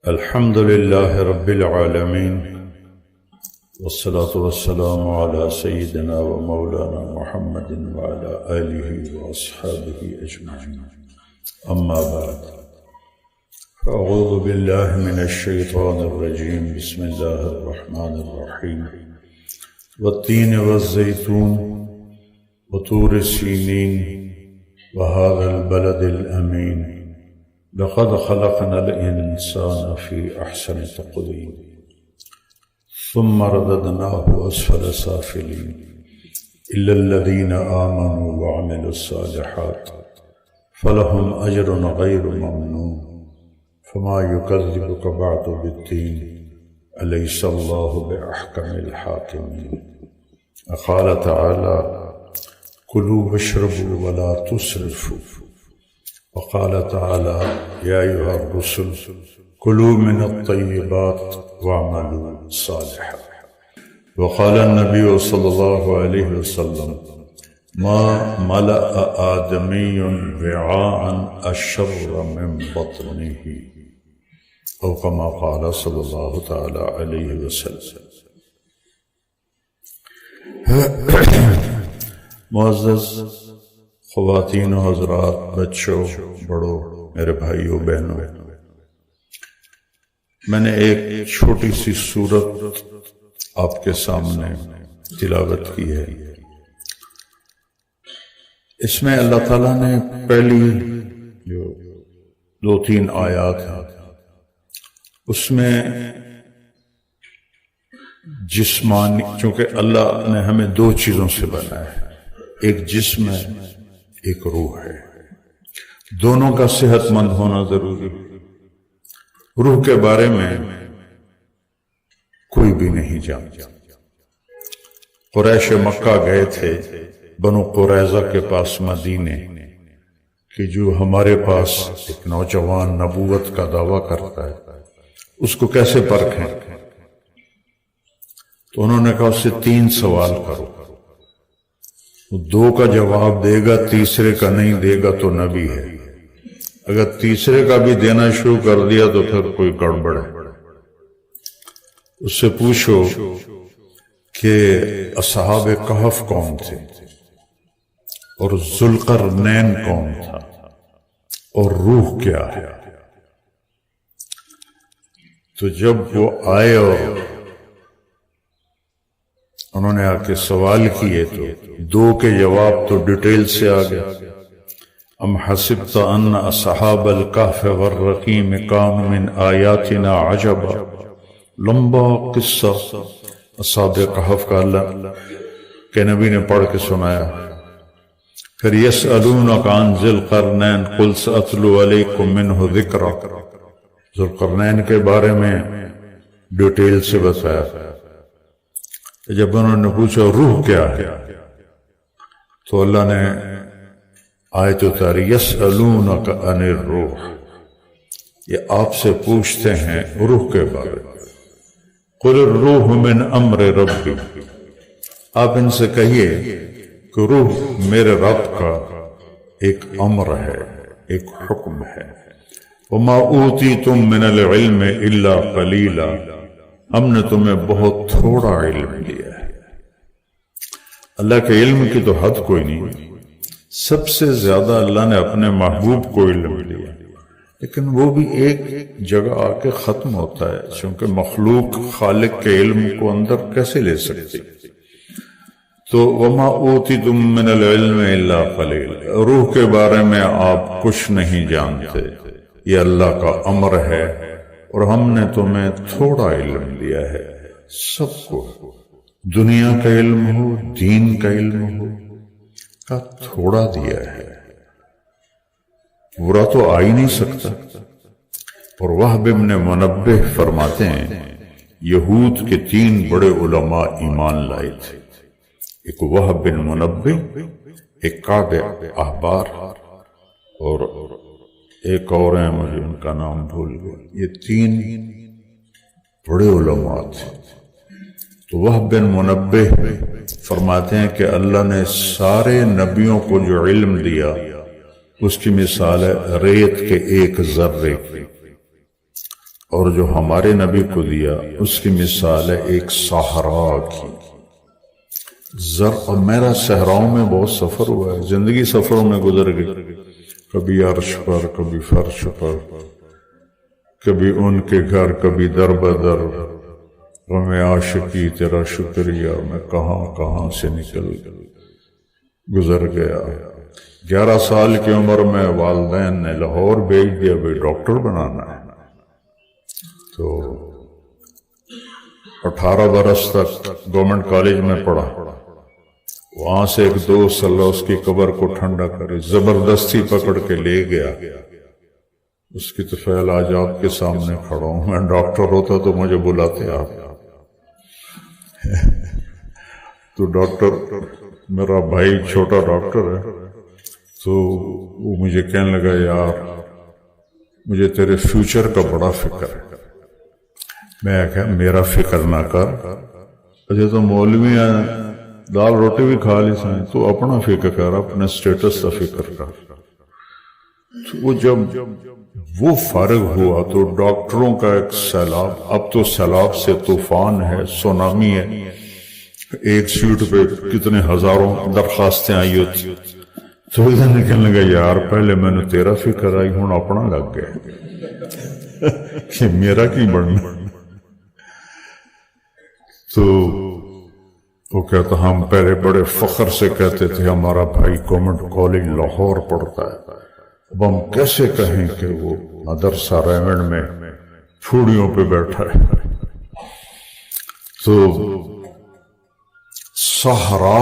الحمد لله رب العالمين والصلاة والسلام على سيدنا ومولانا محمد وعلى آله وأصحابه أجمعين. أما بعد، فأعوذ بالله من الشيطان الرجيم. بسم الله الرحمن الرحيم. والتين والزيتون وطور سينين وهذا البلد الأمين لقد خلقنا الإنسان في أحسن تقويم ثم رددناه أسفل سافلين إلا الذين آمنوا وعملوا الصالحات فلهم أجر غير ممنون فما يكذبك بعد بالدين أليس الله بأحكم الحاكمين. وقال تعالى: كلوا واشربوا ولا تسرفوا. وقال تعالى: يا أيها الرسل كلوا من الطيبات واعملوا صالحا. وقال النبي صلى الله عليه وسلم: ما ملأ آدمي وعاء أشر من بطنه، أو كما قال صلى الله تعالى عليه وسلم. معزز خواتین و حضرات، بچوں، بڑوں، میرے بھائیوں، بہنوں، میں نے ایک چھوٹی سی سورت آپ کے سامنے تلاوت کی ہے. اس میں اللہ تعالیٰ نے پہلی جو 2-3 آیات ہیں اس میں جسمانی، چونکہ اللہ نے ہمیں 2 چیزوں سے بنایا ہے، ایک جسم ہے، ایک روح ہے. دونوں کا صحت مند ہونا ضروری ہے. روح کے بارے میں کوئی بھی نہیں جانتا. قریش مکہ گئے تھے بنو قریظہ کے پاس مدینے کہ جو ہمارے پاس ایک نوجوان نبوت کا دعویٰ کرتا ہے، اس کو کیسے پرکھیں؟ تو انہوں نے کہا اس سے 3 سوال کرو. 2 کا جواب دے گا، تیسرے کا نہیں دے گا تو نبی ہے. اگر تیسرے کا بھی دینا شروع کر دیا تو پھر کوئی گڑبڑ ہے. اس سے پوچھو کہ اصحاب کہف کون تھے، اور ذوالقرنین کون تھا، اور روح کیا ہے. تو جب وہ آئے اور انہوں نے آ کے سوال کیے تو 2 کے جواب تو ڈیٹیل سے آ گیا. ام حسبت ان اصحاب الکہف والرقیم کانوا من آیاتنا عجبا. لمبا قصہ اصحاب کہف کا اللہ کے نبی نے پڑھ کے سنایا. پھر یسألونک عن ذی القرنین قل سأتلو علیکم منہ ذکرا. ذوالقرنین کے بارے میں ڈیٹیل سے بتایا. جب انہوں نے پوچھا روح کیا ہے تو اللہ نے آیت اتاری: یسألونک عن الروح. یہ آپ سے پوچھتے ہیں روح کے بارے میں. قل الروح من امر ربی. آپ ان سے کہیے کہ روح میرے رب کا ایک امر ہے، ایک حکم ہے. وما اوتیتم من العلم الا قلیلا. ہم نے تمہیں بہت تھوڑا علم دیا ہے. اللہ کے علم کی تو حد کوئی نہیں. سب سے زیادہ اللہ نے اپنے محبوب کو علم دیا، لیکن وہ بھی ایک جگہ آ کے ختم ہوتا ہے، چونکہ مخلوق خالق کے علم کو اندر کیسے لے سکتی. تو وما اوتیتم من العلم الا قلیلا. روح کے بارے میں آپ کچھ نہیں جانتے، یہ اللہ کا امر ہے، اور ہم نے تمہیں تھوڑا علم دیا ہے. سب کو دنیا کا علم ہو، دین کا علم ہو، کا تھوڑا دیا ہے. پورا تو آ ہی نہیں سکتا. اور وہب بن منبہ فرماتے ہیں یہود کے 3 بڑے علماء ایمان لائے تھے. ایک وہب بن منبہ، ایک کعب احبار، اور ایک اور ہیں مجھے ان کا نام بھول گیا. یہ 3 بڑے علماء تھے. تو وہب بن منبہ فرماتے ہیں کہ اللہ نے سارے نبیوں کو جو علم دیا اس کی مثال ہے ریت کے ایک ذرے کی. اور جو ہمارے نبی کو دیا اس کی مثال ہے ایک صحرا کی. اور میرا صحراؤں میں بہت سفر ہوا ہے، زندگی سفروں میں گزر گئی، کبھی عرش پر، کبھی فرش پر، کبھی ان کے گھر، کبھی در بدر. غم عاشقی تیرا شکریہ میں کہاں کہاں سے نکل گزر گیا. 11 سال کی عمر میں والدین نے لاہور بھیج دیا، بھئی ڈاکٹر بنانا ہے. تو 18 برس تک گورنمنٹ کالج میں پڑھا. وہاں سے ایک دوست اللہ اس کی قبر کو ٹھنڈا کرے زبردستی پکڑ کے لے گیا. اس کی طفیل آج آپ کے سامنے کھڑا ہوں. میں ڈاکٹر ہوتا تو مجھے بلاتے آپ. تو ڈاکٹر میرا بھائی چھوٹا ڈاکٹر ہے، تو وہ مجھے کہنے لگا یار مجھے تیرے فیوچر کا بڑا فکر ہے. میں کہا میرا فکر نہ کر، اچھا تو مولوی ہیں دال روٹی بھی کھا لی سائیں، تو اپنا فکر کر، اپنے سٹیٹس کا فکر کر. تو وہ جب وہ فارغ ہوا تو ڈاکٹروں کا ایک سیلاب، اب تو سیلاب سے طوفان ہے، سونامی ہے. ایک سیٹ پہ کتنے ہزاروں درخواستیں آئی ہوتی. تو ادھر نکلنے لگا یار پہلے میں نے تیرا فکر آئی، ہوں اپنا لگ گیا کہ میرا کی بڑھنا. تو وہ کہتا ہم پہلے بڑے فخر سے کہتے تھے ہمارا بھائی گورنمنٹ کالج لاہور پڑھتا ہے، اب ہم کیسے کہیں کہ وہ مدرسہ ریمنڈ میں پھوڑیوں پہ بیٹھا ہے. تو صحرا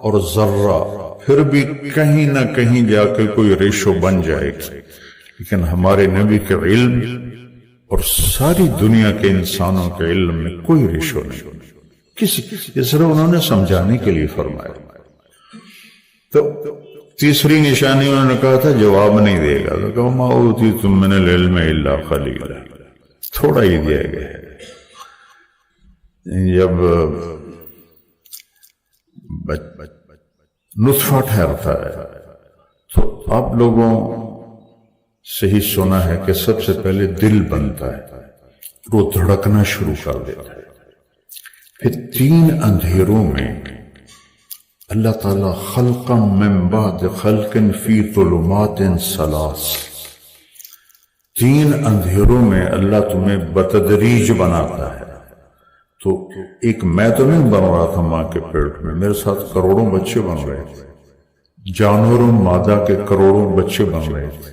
اور ذرہ پھر بھی کہیں نہ کہیں جا کے کوئی ریشو بن جائے گی، لیکن ہمارے نبی کے علم اور ساری دنیا کے انسانوں کے علم میں کوئی ریشو نہیں. اس طرح انہوں نے سمجھانے کے لیے فرمایا. تو تیسری نشانی انہوں نے کہا تھا جواب نہیں دے گا، تو کہا ما اوتیتم من العلم الا قلیلا، تھوڑا ہی دیا گیا ہے. جب نطفہ ٹھہرتا ہے تو آپ لوگوں سے ہی سنا ہے کہ سب سے پہلے دل بنتا ہے، وہ دھڑکنا شروع کر دیتا ہے. پھر 3 اندھیروں میں اللہ تعالیٰ خلقا من بعد خلق فی ظلمات 3 اندھیروں میں اللہ تمہیں بتدریج بناتا ہے. تو ایک میں تو نہیں بن رہا تھا ماں کے پیٹ میں، میرے ساتھ کروڑوں بچے بن رہے تھے، جانوروں مادہ کے کروڑوں بچے بن رہے تھے،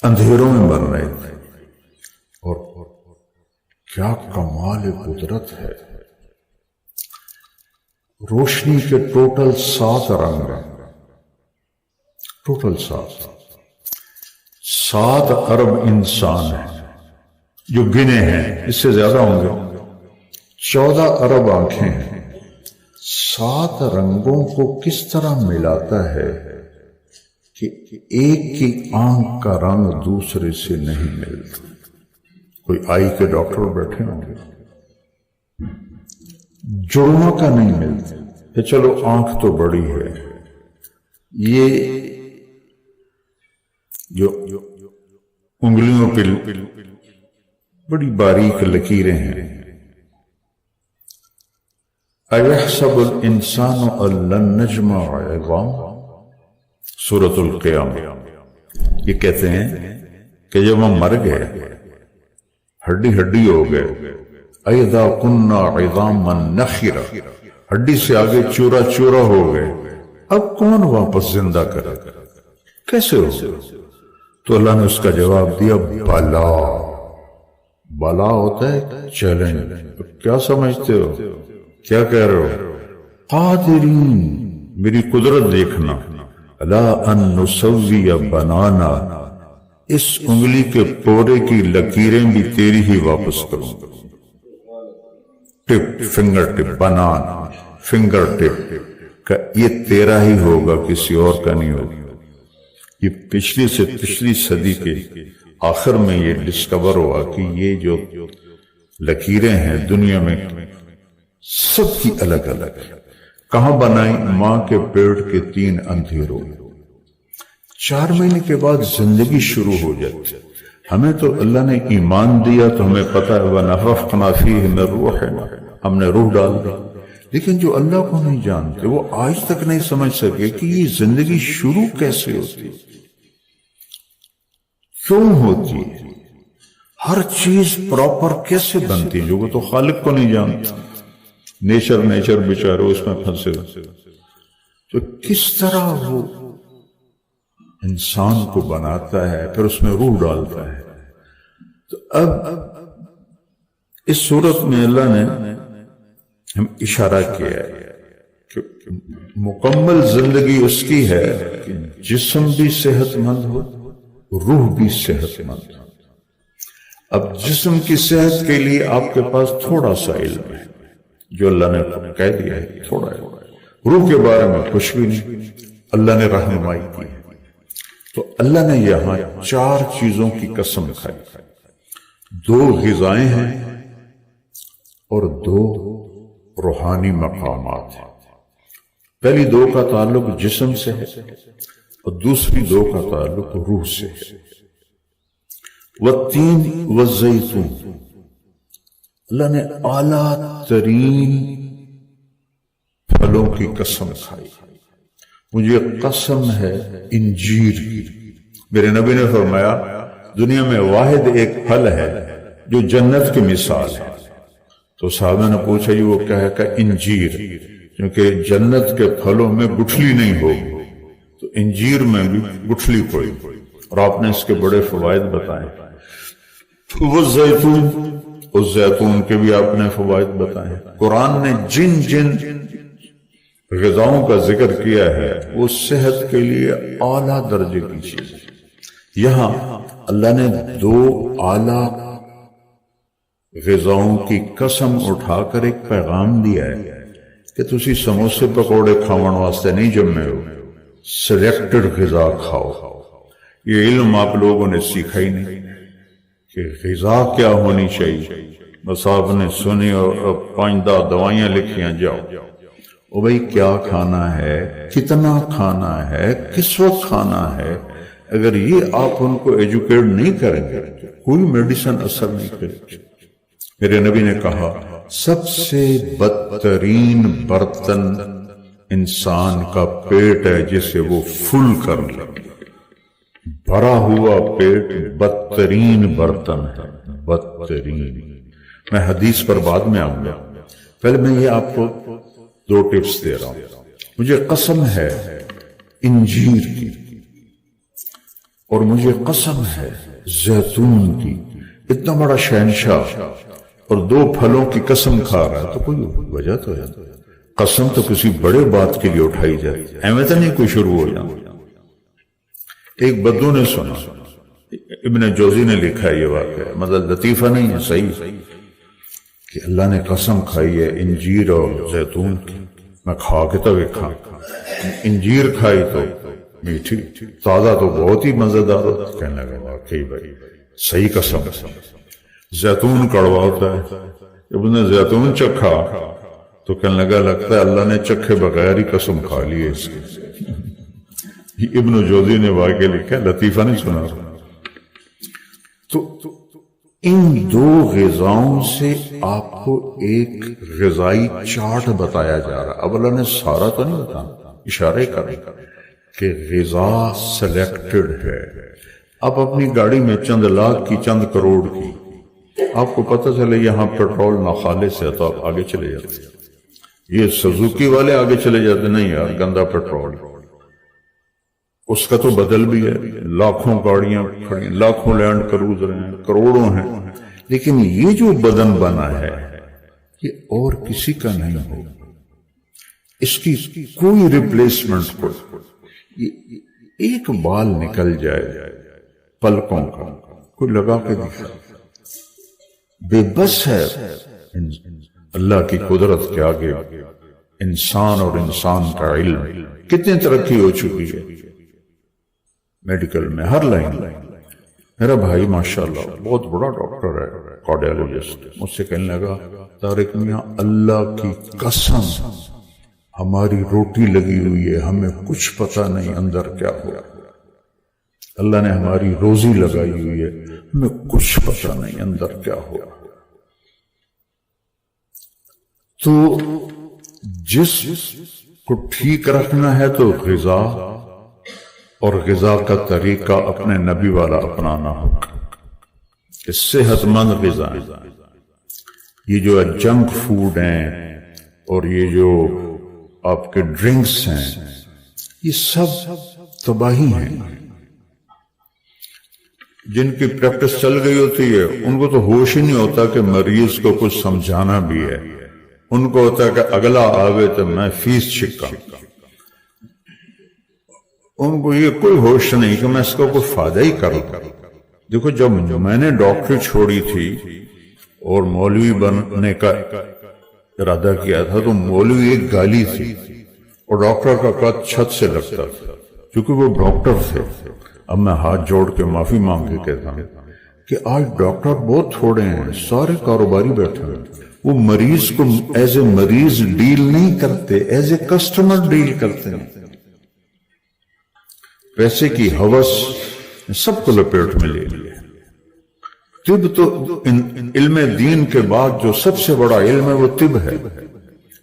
اندھیروں میں بن رہے تھے. اور کیا کمال قدرت ہے. روشنی کے ٹوٹل 7 رنگ ہیں، ٹوٹل 7 ارب انسان ہیں جو گنے ہیں، اس سے زیادہ ہوں گے. 14 ارب آنکھیں ہیں. 7 رنگوں کو کس طرح ملاتا ہے کہ ایک کی آنکھ کا رنگ دوسرے سے نہیں ملتا. کوئی آئی کے ڈاکٹر بیٹھے ہوں گے، جڑوں کا نہیں ملتا کہ چلو آنکھ تو بڑی ہے، یہ جو انگلیوں پہ بڑی باریک لکیریں ہیں. اَيَحْسَبُ الْإِنسَانُ أَن لَّن نَّجْمَعَ عِظَامَهُ، سورۃ القیامہ. یہ کہتے ہیں کہ جب ہم مر گئے، ہڈی ہو گئے، اَإِذَا كُنَّا عِظَامًا نَخِرَةً، ہڈی سے آگے چورا ہو گئے، اب کون واپس زندہ کرے گا، کیسے ہو؟ تو اللہ نے اس کا جواب دیا بلا ہوتا ہے چیلنج. کیا سمجھتے ہو، کیا کہہ رہے ہو؟ قادرین، میری قدرت دیکھنا. لا ان نسوی بنانا، اس انگلی کے پورے کی لکیریں بھی تیری ہی واپس کروں. ٹپ، فنگر ٹپ، بنانا فنگر ٹپ کا یہ تیرا ہی ہوگا، کسی اور کا نہیں ہوگا. یہ پچھلی صدی کے آخر میں یہ ڈسکور ہوا کہ یہ جو لکیریں ہیں دنیا میں سب کی الگ الگ ہے. کہاں بنائی؟ ماں کے پیٹ کے 3 اندھیروں. 4 مہینے کے بعد زندگی شروع ہو جاتی. ہمیں تو اللہ نے ایمان دیا تو ہمیں پتہ ہے وَنَفَخْنَا فِيهِ مِن رُوحِنَا، ہم نے روح ڈال دی، لیکن جو اللہ کو نہیں جانتے وہ آج تک نہیں سمجھ سکے کہ یہ زندگی شروع کیسے ہوتی ہے، کیوں ہوتی ہے، ہر چیز پراپر کیسے بنتی ہے، جو تو خالق کو نہیں جانتا، نیچر بیچارے اس میں پھنسے، تو کس طرح وہ انسان کو بناتا ہے پھر اس میں روح ڈالتا ہے۔ تو اب اس صورت میں اللہ نے ہم اشارہ کیا ہے کہ مکمل زندگی اس کی ہے کہ جسم بھی صحت مند ہو، روح بھی صحت مند ہو۔ اب جسم کی صحت کے لیے آپ کے پاس تھوڑا سا علم ہے جو اللہ نے کہہ دیا ہے، تھوڑا ہے، روح کے بارے میں کچھ بھی نہیں، اللہ نے رہنمائی کی ہے۔ تو اللہ نے یہاں 4 چیزوں کی قسم کھائی، 2 غذائیں ہیں اور 2 روحانی مقامات ہیں۔ پہلی 2 کا تعلق جسم سے ہے اور دوسری 2 کا تعلق روح سے ہے۔ والتین والزیتون، اللہ نے اعلیٰ ترین پھلوں کی قسم کھائی، مجھے قسم ہے انجیر کی۔ میرے نبی نے فرمایا دنیا میں واحد ایک پھل ہے جو جنت کی مثال ہے، تو صحابہ نے پوچھا یہ وہ کیا ہے؟ کہ انجیر، کیونکہ جنت کے پھلوں میں گٹھلی نہیں ہوگی، تو انجیر میں بھی گٹھلی پڑی، اور آپ نے اس کے بڑے فوائد بتائے۔ وہ زیتون، اس زیتون کے بھی آپ نے فوائد بتائے۔ قرآن نے جن جن غذاؤں کا ذکر کیا ہے وہ صحت کے لیے اعلیٰ درجے کی چیز ہے۔ یہاں اللہ نے 2 اعلیٰ غذاؤں کی قسم اٹھا کر ایک پیغام دیا ہے کہ تسی سموسے پکوڑے کھاون واسطے نہیں جمے ہو، سلیکٹڈ غذا کھاؤ۔ یہ علم آپ لوگوں نے سیکھا ہی نہیں کہ غذا کیا ہونی چاہیے، بس آپ نے سنی اور 5 دوائیاں لکھیاں، جاؤ او بھائی کیا کھانا ہے، کتنا کھانا ہے، کس وقت کھانا ہے۔ اگر یہ آپ ان کو ایجوکیٹ نہیں کریں گے کوئی میڈیسن اثر نہیں کرے گی۔ میرے نبی نے کہا سب سے بدترین برتن انسان کا پیٹ ہے جسے وہ فل کر لے، بھرا ہوا پیٹ بدترین برتن ہے، بدترین۔ میں حدیث پر بعد میں آؤں گا، پہلے میں یہ آپ کو 2 ٹپس دے رہا ہوں۔ مجھے قسم ہے انجیر کی اور مجھے قسم ہے زیتون کی، اتنا بڑا شہنشاہ اور 2 پھلوں کی قسم کھا رہا ہے تو کوئی وجہ تو ہے، قسم تو کسی بڑے بات کے لیے اٹھائی جائے، ایویں تو نہیں کوئی شروع ہو جانا۔ ایک بدو نے سنا، ابن جوزی نے لکھا ہے یہ واقعہ، مطلب لطیفہ نہیں ہے، صحیح، کہ اللہ نے قسم کھائی ہے انجیر اور زیتون کی، میں کھا کے تو دیکھا، انجیر کھائی تو میٹھی، تازہ تو بہت ہی مزیدار ہوتا، کہنے لگا واقعی بھائی صحیح قسم۔ زیتون کڑوا ہوتا ہے، جب انہیں زیتون چکھا تو کہنے لگا لگتا ہے اللہ نے چکھے بغیر ہی قسم کھا لی ہے اس کی۔ ابن جوزی نے واقعہ لکھا، لطیفہ نہیں سنا۔ تو ان 2 غذاؤں سے آپ کو ایک غذائی چارٹ بتایا جا رہا۔ اب اللہ نے سارا تو نہیں بتانا، اشارے کر کہ غذا سلیکٹڈ ہے۔ آپ اپنی گاڑی میں چند لاکھ کی، چند کروڑ کی، آپ کو پتہ چلے یہاں پیٹرول ناخالص ہے تو آپ آگے چلے جاتے، یہ سزوکی والے آگے چلے جاتے، نہیں یار گندا پیٹرول، اس کا تو بدل بھی ہے، لاکھوں گاڑیاں کھڑی، لاکھوں لینڈ کروزر ہیں، کروڑوں ہیں، لیکن یہ جو بدن بنا ہے یہ اور کسی کا نہیں ہو، اس کی کوئی ریپلیسمنٹ کوئی، ایک بال نکل جائے پلکوں کا، کوئی لگا کے دکھا، بے بس ہے اللہ کی قدرت کے آگے انسان اور انسان کا علم۔ کتنی ترقی ہو چکی ہے میڈیکل میں، ہر لائن۔ میرا بھائی ماشاءاللہ بہت بڑا ڈاکٹر ہے، کارڈیالوجسٹ، مجھ سے کہنے لگا طارق میاں اللہ کی قسم ہماری روٹی لگی ہوئی ہے، ہمیں کچھ پتہ نہیں اندر کیا ہو، اللہ نے ہماری روزی لگائی ہوئی ہے، ہمیں کچھ پتہ نہیں اندر کیا ہو رہا. تو جسم کو ٹھیک رکھنا ہے تو غذا اور غذا کا طریقہ اپنے نبی والا اپنانا ہوگا کہ صحت مند غذا. یہ جو جنک فوڈ ہیں اور یہ جو آپ کے ڈرنکس ہیں یہ سب تباہی ہیں. جن کی پریکٹس چل گئی ہوتی ہے ان کو تو ہوش ہی نہیں ہوتا کہ مریض کو کچھ سمجھانا بھی ہے. ان کو ہوتا ہے کہ اگلا آوے تو میں فیس چھکا. ان کو یہ کوئی ہوش نہیں کہ میں اس کو کوئی فائدہ ہی کروں. دیکھو جب میں نے ڈاکٹری چھوڑی تھی اور مولوی بننے کا ارادہ کیا تھا تو مولوی ایک گالی تھی اور ڈاکٹر کا قد چھت سے لگتا تھا کیونکہ وہ ڈاکٹر تھے. اب میں ہاتھ جوڑ کے معافی مانگ کے کہتا ہوں کہ آج ڈاکٹر بہت تھوڑے ہیں, سارے کاروباری بیٹھے ہیں. وہ مریض کو ایز اے مریض ڈیل نہیں کرتے, ایز اے کسٹمر ڈیل کرتے ہیں. پیسے کی ہوس سب کو لپیٹ میں لے لیے. طب تو علم دین کے بعد جو سب سے بڑا علم ہے وہ طب ہے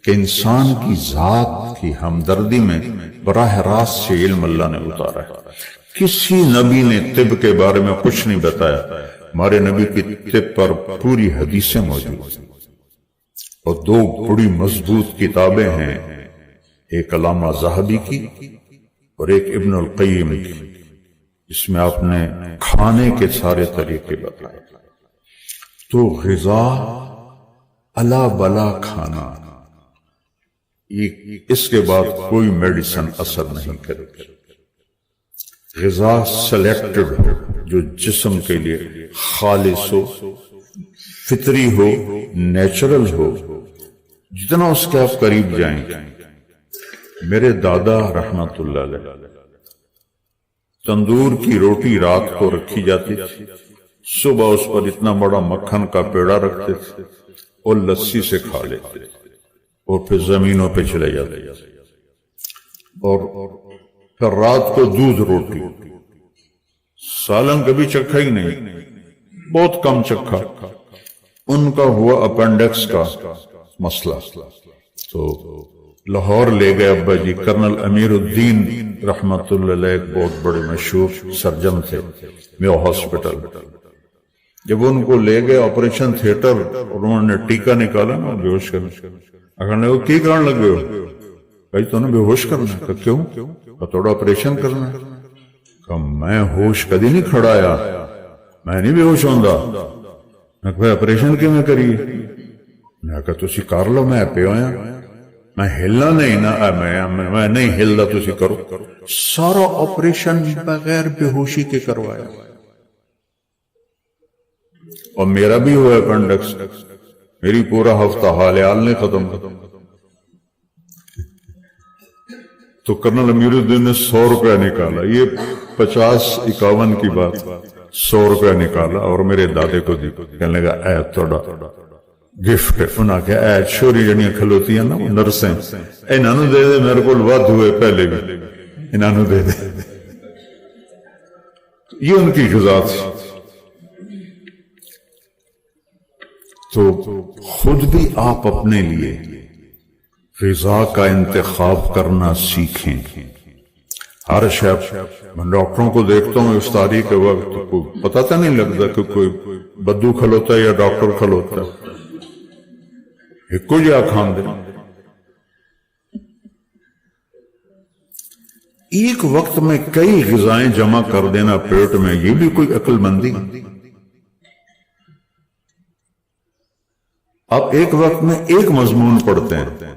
کہ انسان کی ذات کی ہمدردی میں براہ راست سے علم اللہ نے اتارا ہے. کسی نبی نے طب کے بارے میں کچھ نہیں بتایا. ہمارے نبی کی طب پر پوری حدیثیں موجود ہیں اور دو بڑی مضبوط کتابیں ہیں, ایک علامہ ذہبی کی اور ایک ابن القیم کی. اس میں آپ نے کھانے کے سارے طریقے بتائے. تو غذا الا بلا کھانا, اس کے بعد کوئی میڈیسن اثر نہیں کرے. غذا سلیکٹڈ ہو جو جسم کے لیے خالص ہو, فطری ہو, نیچرل ہو. جتنا اس کے آپ قریب جائیں. میرے دادا رحمت اللہ علیہ تندور کی روٹی رات کو رکھی جاتی تھی, صبح اس پر اتنا بڑا مکھن کا پیڑا رکھتے تھے اور لسی سے کھا لیتے اور پھر زمینوں پہ چلے جاتے. اور پھر رات کو دودھ روٹی. سالن کبھی چکھا ہی نہیں, بہت کم چکھا. ان کا ہوا اپینڈکس کا مسئلہ تو لاہور لے گئے ابا جی. کرنل امیر الدین رحمت اللہ علیہ ایک بہت بڑے مشہور سرجن تھے میو ہاسپٹل. جب ان کو لے گئے آپریشن تھیٹر اور انہوں نے ٹیکا نکالا نا بے ہوش کرنا, وہ کی کرنے لگے ہو بھائی تو نے بے ہوش کرنا. کہ کیوں؟ تھوڑا آپریشن کرنا. کہ میں ہوش کدی نہیں کھڑایا, میں نہیں بے ہوش ہوندا. میں کہ آپریشن کیوں میں کریے؟ میں کہا تسی کر لو, میں پہ ہویا, میں ہلنا نہیں نا, میں نہیں ہلدا, تسی کرو. سارا آپریشن بغیر بے ہوشی کے کروایا. اور میرا بھی ہوا اپینڈکس, میری پورا ہفتہ حال نہیں ختم. تو کرنل امیر الدین نے 100 روپیہ نکالا, یہ 50-51 کی بات, 100 روپیہ نکالا اور میرے دادے کو دی. کہنے لگا اے توڑا گفٹ. انہاں کہ اے چھوری جنیاں کھلوتی ہیں نا نرسیں, انہاں نو دے دے, میرے کو ود ہوئے پہلے بھی, انہاں نو دے دے. یہ ان کی غذا تھی. تو خود بھی آپ اپنے لیے غذا کا انتخاب کرنا سیکھیں. ہر شب میں ڈاکٹروں کو دیکھتا ہوں افطاری کے وقت کوئی پتہ تو نہیں لگتا کہ کوئی بدو کھلوتا ہے یا ڈاکٹر کھلوتا ہے, ایک کو جا کھان دے. ایک وقت میں کئی غذائیں جمع کر دینا پیٹ میں, یہ بھی کوئی عقل مندی. آپ ایک وقت میں ایک مضمون پڑھتے ہیں,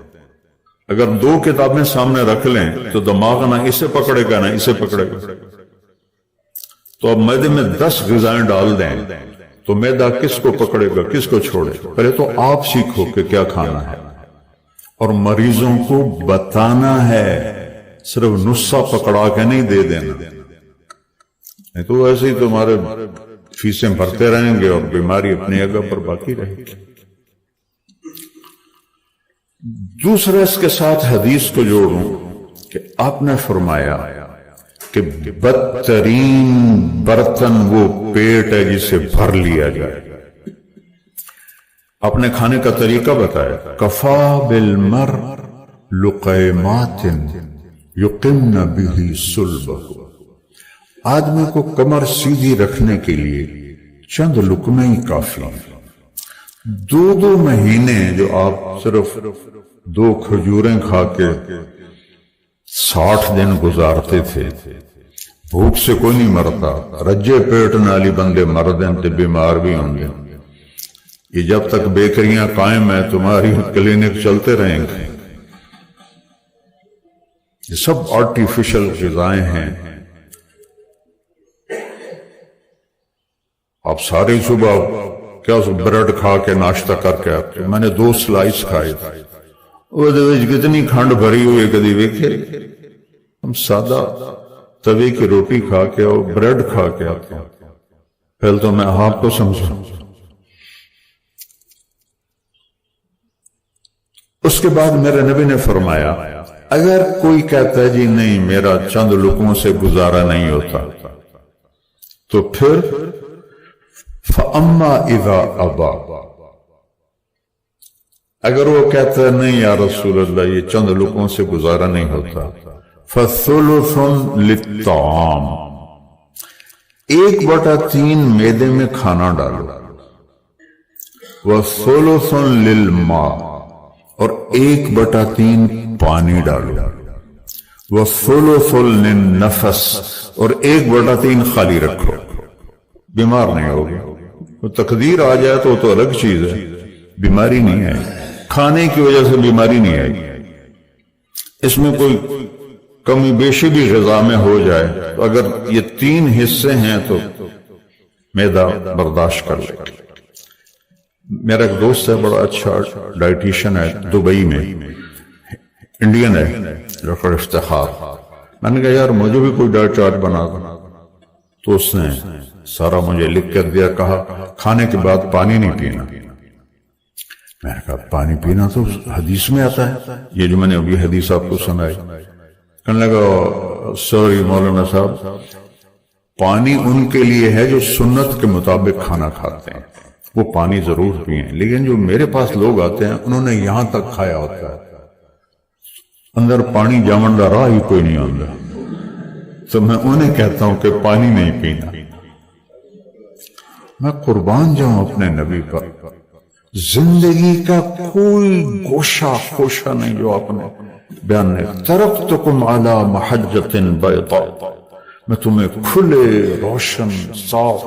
اگر 2 کتابیں سامنے رکھ لیں تو دماغ نہ اسے پکڑے گا نہ اسے پکڑے گا. تو اب معدے میں 10 غذائیں ڈال دیں تو معدہ کس کو پکڑے گا, کس کو چھوڑے؟ پہلے تو آپ سیکھو کہ کیا کھانا ہے اور مریضوں کو بتانا ہے, صرف نسخہ پکڑا کے نہیں دے دینا. نہیں تو ایسے ہی تمہارے فیسیں بھرتے رہیں گے اور بیماری اپنی جگہ پر باقی رہے گی. دوسرا اس کے ساتھ حدیث کو جوڑوں کہ آپ نے فرمایا کہ بدترین برتن وہ پیٹ ہے جسے بھر لیا جائے. اپنے کھانے کا طریقہ بتایا. کفا بالمر لقیمات یقمن بہ صلبہ. آدمی کو کمر سیدھی رکھنے کے لیے چند لقمے ہی کافی ہیں. 2 مہینے جو آپ صرف 2 کھجوریں کھا کے 60 دن گزارتے تھے، بھوک سے کوئی نہیں مرتا. رجے پیٹ نالی بندے مردیں تے بیمار بھی ہوں گے. یہ جب تک بیکریاں قائم ہیں تمہاری کلینک چلتے رہیں گے. یہ سب آرٹیفیشل غذائیں ہیں. آپ ساری صبح کیا بریڈ کھا کے ناشتہ کر کے آتے. میں نے 2 سلائس کھائے، وہ کتنی کھنڈ بھری ہوئی کدی ویکھے. ہم سادہ توے کی روٹی کھا کے اور بریڈ کھا کے آتے ہیں. پہلے تو میں آپ کو سمجھوں. اس کے بعد میرے نبی نے فرمایا اگر کوئی کہتا ہے جی نہیں میرا چند لقموں سے گزارا نہیں ہوتا، تو پھر فَأَمَّا إِذَا أَبَى، اگر وہ کہتا ہے نہیں یا رسول اللہ یہ چند لقموں سے گزارا نہیں ہوتا، فَثُلُثٌ لِلطَّعَامِ، 1/3 معدے میں کھانا ڈالو، وَثُلُثٌ لِلْمَاءِ، اور 1/3 پانی ڈالو، وَثُلُثٌ لِلنَّفَسِ، اور 1/3 خالی رکھو. بیمار نہیں ہوگی. تو تقدیر آ جائے تو الگ چیز ہے، بیماری نہیں آئی. کھانے کی وجہ سے بیماری نہیں آئی. اس میں کوئی کمی بیشی بھی غذا میں ہو جائے تو اگر یہ 3 حصے ہیں تو معدہ برداشت کر لے. میرا ایک دوست ہے بڑا اچھا ڈائٹیشن ہے دبئی میں، انڈین ہے، ڈاکٹر افتخار. میں نے کہا یار مجھے بھی کوئی ڈائٹ چارٹ بنا دو. تو اس نے سارا مجھے لکھ کر دیا. کہا کھانے کے بعد پانی نہیں پینا. میں نے کہا پانی پینا تو حدیث میں آتا ہے، یہ جو میں نے ابھی حدیث آپ کو سنائی. کہنے لگا سوری مولانا صاحب، پانی ان کے لیے ہے جو سنت کے مطابق کھانا کھاتے ہیں، وہ پانی ضرور پئیں. لیکن جو میرے پاس لوگ آتے ہیں انہوں نے یہاں تک کھایا ہوتا ہے، اندر پانی جامن دا راہ ہی کوئی نہیں آتا. تو میں انہیں کہتا ہوں کہ پانی نہیں پینا. میں قربان جاؤں اپنے نبی پر. زندگی کا کوئی گوشہ خوشہ نہیں جو آپ نے بیان نہیں. ترکتکم علی محجۃ بیضاء، میں تمہیں کھلے روشن صاف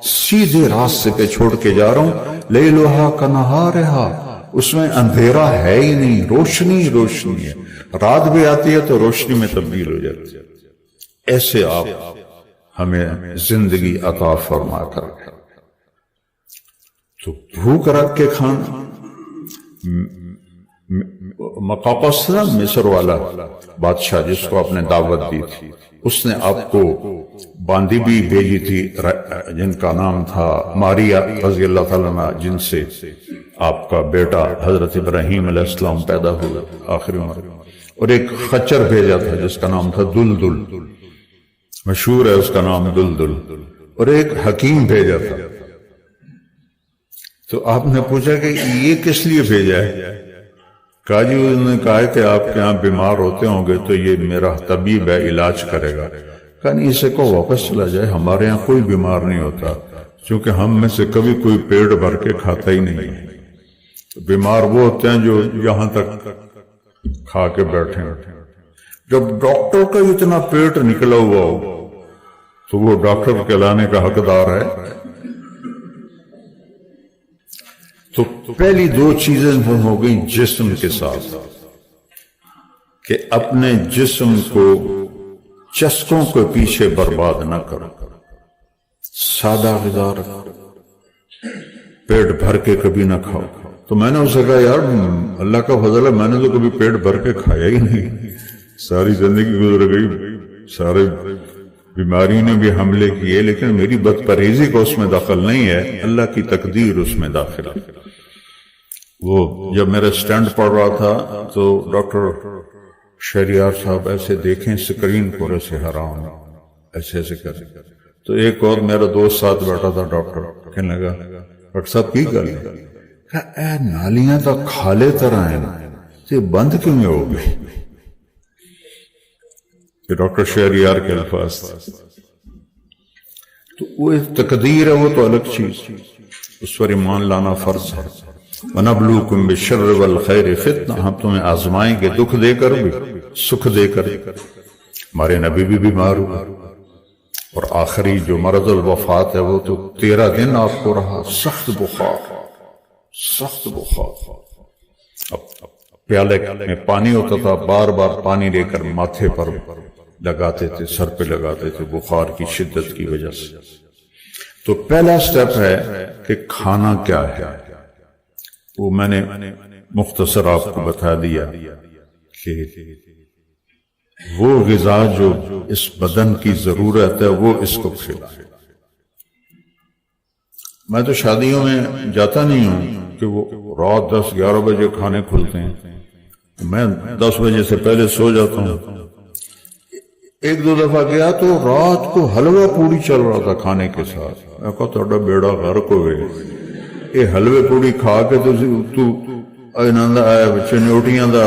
سیدھے راستے پہ چھوڑ کے جا رہا ہوں. لیلھا کنہارھا، اس میں اندھیرا ہے ہی نہیں، روشنی روشنی ہے. رات بھی آتی ہے تو روشنی میں تبدیل ہو جاتی ہے. ایسے آپ ہمیں زندگی عطا فرما کر. تو بھوک رکھ کے کھانا. مقاپس نا مصر والا بادشاہ جس کو آپ نے دعوت دی تھی، اس نے آپ کو باندی بھی بھیجی تھی جن کا نام تھا ماریا رضی اللہ تعالیٰ عنہ، جن سے آپ کا بیٹا حضرت ابراہیم علیہ السلام پیدا ہوا آخری عمر. اور ایک خچر بھیجا تھا جس کا نام تھا دلدل، مشہور ہے اس کا نام دلدل. اور ایک حکیم بھیجا تھا. تو آپ نے پوچھا کہ یہ کس لیے بھیجا ہے؟ کہا جی انہوں نے کہا کہ آپ کے ہاں بیمار ہوتے ہوں گے تو یہ میرا طبیب ہے، علاج کرے گا. کہا نہیں، اسے کو واپس چلا جائے، ہمارے ہاں کوئی بیمار نہیں ہوتا، چونکہ ہم میں سے کبھی کوئی پیٹ بھر کے کھاتا ہی نہیں. بیمار وہ ہوتے ہیں جو یہاں تک کھا کے بیٹھے. جب ڈاکٹر کا اتنا پیٹ نکلا ہوا ہو تو وہ ڈاکٹر کہلانے کا حقدار ہے. تو پہلی 2 چیزیں ہو گئی جسم کے ساتھ، کہ اپنے جسم کو چسکوں کے پیچھے برباد نہ کرو، سادہ غذا رکھو، پیٹ بھر کے کبھی نہ کھاؤ. تو میں نے اسے کہا یار اللہ کا فضل ہے، میں نے تو کبھی پیٹ بھر کے کھایا ہی نہیں، ساری زندگی گزر گئی، سارے بیماری نے بھی حملے کیے، لیکن میری بد پرہیزی کو اس میں دخل نہیں ہے، اللہ کی تقدیر اس میں داخل ہے. وہ جب میرا سٹینڈ پڑ رہا تھا تو ڈاکٹر شہریار صاحب ایسے دیکھیں سکرین پورے سے حرام. ایسے ایسے کر. تو ایک اور میرا دوست ساتھ بیٹھا تھا ڈاکٹر، کہنے لگا ڈاکٹر صاحب کی گل ہے؟ کہا اے نالیاں تو کھالے طرح ہیں یہ بند کیوں ہو گئی؟ یہ ڈاکٹر شہریار کے الفاظ تھے. تو وہ ایک تقدیر ہے، وہ تو الگ چیز، اس پر ایمان لانا فرض ہے. وَنَبْلُوكُمْ بِالشَّرِّ وَالْخَيْرِ فِتْنَةً، ہم تمہیں آزمائیں گے دکھ دے کر بھی سکھ دے کر. ہمارے نبی بھی بیمار ہوئے اور آخری جو مرض الوفات ہے وہ تو 13 دن آپ کو رہا، سخت بخار. اب پیالے میں پانی ہوتا تھا، بار بار پانی لے کر ماتھے پر لگاتے تھے، سر پہ لگاتے تھے بخار کی شدت کی وجہ سے. تو پہلا سٹیپ ہے کہ کھانا کیا ہے، وہ میں نے مختصر آپ کو بتا دیا کہ وہ غذا جو اس بدن کی ضرورت ہے وہ اس کو کھلائے. میں تو شادیوں میں جاتا نہیں ہوں کہ وہ رات 10-11 بجے کھانے کھلتے ہیں، میں 10 بجے سے پہلے سو جاتا ہوں. ایک دو دفعہ گیا تو رات کو حلوہ پوڑی چل رہا تھا کھانے کے ساتھ. میں کہا تھوڑا بیڑا غرق ہو گئے، یہ حلوے پوڑی کھا کے تو آنند آیا بچے نوٹیاں دا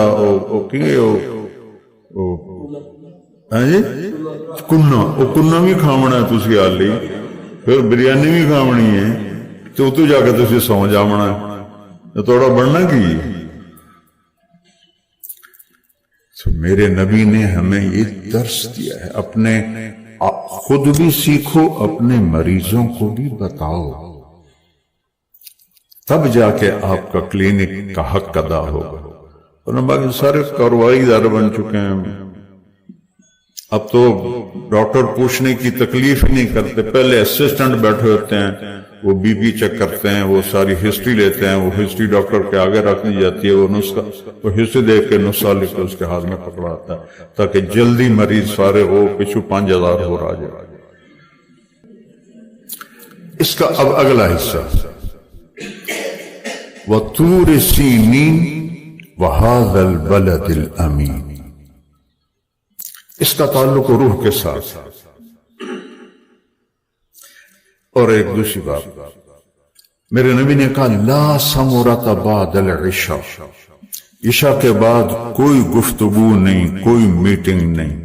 کنہ بھی کھاونا ہے تسی آلی، پھر بریانی بھی کھاونی ہے، تو جا کے تسی سو جاونا ہے، تھوڑا بڑھنا کی. تو میرے نبی نے ہمیں یہ درس دیا ہے، اپنے خود بھی سیکھو، اپنے مریضوں کو بھی بتاؤ، تب جا کے آپ کا کلینک کا حق ادا ہوگا. اور باقی سارے کارروائی دار بن چکے ہیں، اب تو ڈاکٹر پوچھنے کی تکلیف ہی نہیں کرتے. پہلے اسسٹنٹ بیٹھے ہوتے ہیں، وہ بی پی چیک کرتے ہیں، وہ ساری ہسٹری لیتے ہیں، وہ ہسٹری ڈاکٹر کے آگے رکھنی جاتی ہے، وہ نسخہ وہ ہسٹری دیکھ کے نسخہ لکھ کے اس کے ہاتھ میں پکڑاتا ہے تاکہ جلدی مریض فارغ ہو، پچھو 5000 ہو رہا جائے. اس کا اب اگلا حصہ وَطُورِ سِینِین وَهَذَا الْبَلَدِ الْأَمِینِ، اس کا تعلق روح کے ساتھ. اور ایک دوسری بات، میرے نبی نے کہا لا سمرۃ بعد العشاء، عشاء کے بعد کوئی گفتگو نہیں، کوئی میٹنگ نہیں،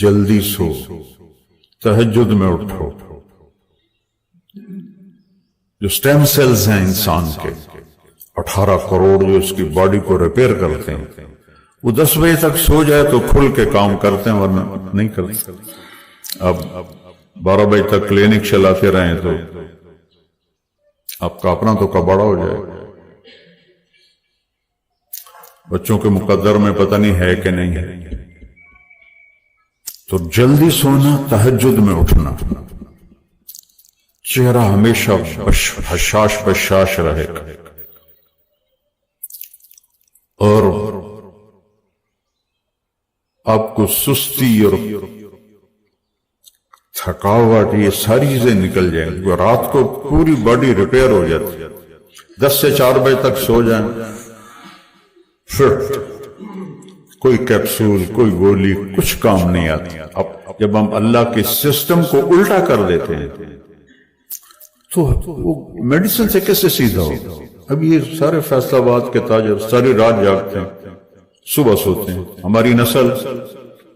جلدی سو، تہجد میں اٹھو. جو سٹیم سیلز ہیں انسان کے 18 کروڑ جو اس کی باڈی کو ریپیئر کرتے ہیں، وہ 10 بجے تک سو جائے تو کھل کے کام کرتے ہیں، ورنہ نہیں کرتے. اب 12 بجے تک کلینک چلاتے رہیں تو آپ کا اپنا تو کباڑا ہو جائے. بچوں کے مقدر میں پتہ نہیں ہے کہ نہیں ہے. تو جلدی سونا، تہجد میں اٹھنا، چہرہ ہمیشہ حشاش بشاش رہے گا. اور آپ کو سستی اور تھکاوٹ یہ ساری چیزیں نکل جائیں گی. رات کو پوری باڈی ریپیئر ہو جاتی ہے. 10 سے 4 بجے تک سو جائیں، پھر کوئی کیپسول، کوئی گولی کچھ کام نہیں آتی. اب جب ہم اللہ کے سسٹم کو الٹا کر دیتے ہیں تو وہ میڈیسن سے کیسے سیدھا ہو. اب یہ سارے فیصل آباد کے تاجر ساری رات جاگتے ہیں، صبح سوتے ہیں. ہماری نسل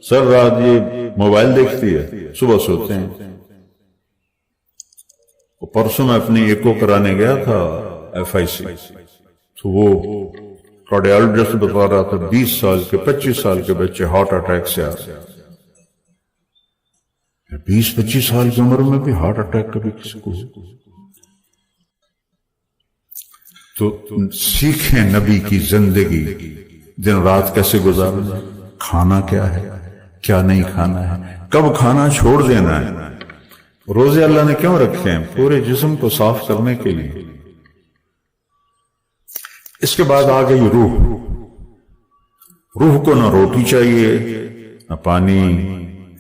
سر رات یہ موبائل دیکھتی ہے، صبح سوتے ہیں. پرسوں میں اپنی ایکو کرانے گیا تھا FIC، تو وہ کارڈیالوجسٹ بتا رہا تھا 20 سال کے 25 سال کے بچے ہارٹ اٹیک سے آ رہے ہیں. 20-25 سال کی عمر میں بھی ہارٹ اٹیک کبھی کسی کو. تو سیکھیں نبی کی زندگی، دن رات کیسے گزارنا، کھانا کیا ہے، کیا نہیں کھانا ہے، کب کھانا چھوڑ دینا ہے. روزے اللہ نے کیوں رکھے ہیں؟ پورے جسم کو صاف کرنے کے لیے. اس کے بعد آ گئی روح. روح کو نہ روٹی چاہیے، نہ پانی،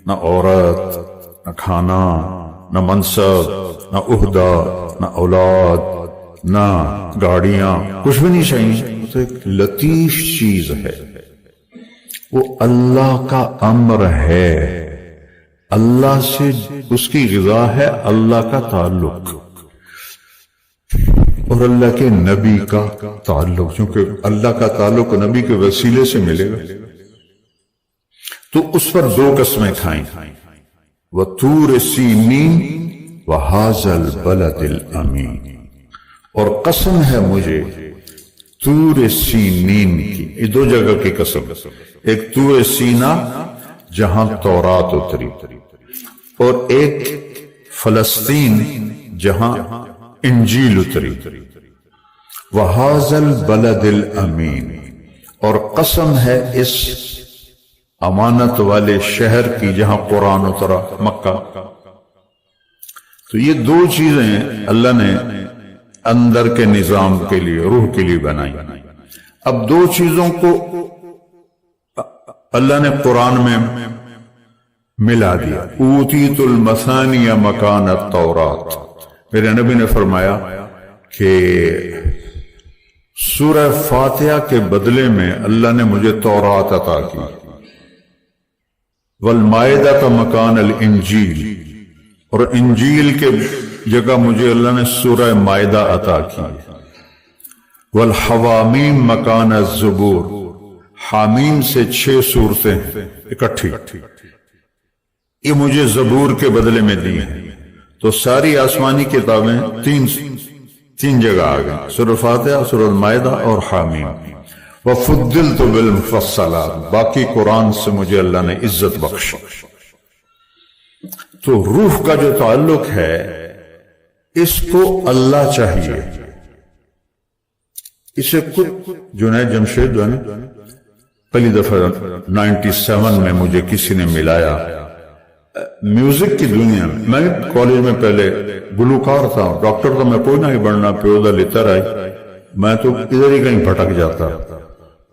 نہ عورت، نہ کھانا، نہ منصب، نہ عہدہ، نہ اولاد، نہ گاڑیاں، کچھ بھی نہیں چاہیے. تو ایک لطیف چیز ہے، وہ اللہ کا امر ہے اللہ سے اس کی غذا ہے اللہ کا تعلق اور اللہ کے نبی کا تعلق، چونکہ اللہ کا تعلق نبی کے وسیلے سے ملے گا، تو اس پر دو قسمیں کھائیں، وَطُورِ سِینِین وَهَٰذَا الْبَلَدِ الْأَمِینِ، اور قسم ہے مجھے طور سینین کی، یہ دو جگہ کی قسم، ایک طور سینا جہاں تورات اتری اور ایک فلسطین جہاں انجیل اتری، وَهَٰذَا الْبَلَدِ الْأَمِینِ، اور قسم ہے اس امانت والے شہر کی جہاں قرآن اترا، مکہ۔ تو یہ دو چیزیں اللہ نے اندر کے نظام کے لیے، روح کے لیے بنائی۔ اب دو چیزوں کو اللہ نے قرآن میں ملا دیا، اوتیت المثانی مکان التورات۔ میرے نبی نے فرمایا کہ سورہ فاتحہ کے بدلے میں اللہ نے مجھے تورات عطا کی، والمائدہ مکان الانجیل، اور انجیل کے جگہ مجھے اللہ نے سورہ مائدہ عطا کی، والحوامیم مکان الزبور، حامیم سے 6 صورتیں اکٹھی، یہ مجھے زبور کے بدلے میں دی ہیں۔ تو ساری آسمانی کتابیں تین جگہ آ گئیں، سورہ فاتحہ، سورہ مائدہ اور حامیم۔ وَفُضِّلْتُ بِالْمُفَصَّلَاتِ، باقی قرآن سے مجھے اللہ نے عزت بخشی۔ تو روح کا جو تعلق ہے اس کو اللہ چاہیے، اسے جنید جمشید جو ہے نا، پہلی دفعہ 97 میں مجھے کسی نے ملایا میوزک کی دنیا میں کالج میں پہلے گلوکار تھا، ڈاکٹر تو میں کوئی نہیں بننا، پیودہ لیتا رہا، میں تو ادھر ہی کہیں بھٹک جاتا۔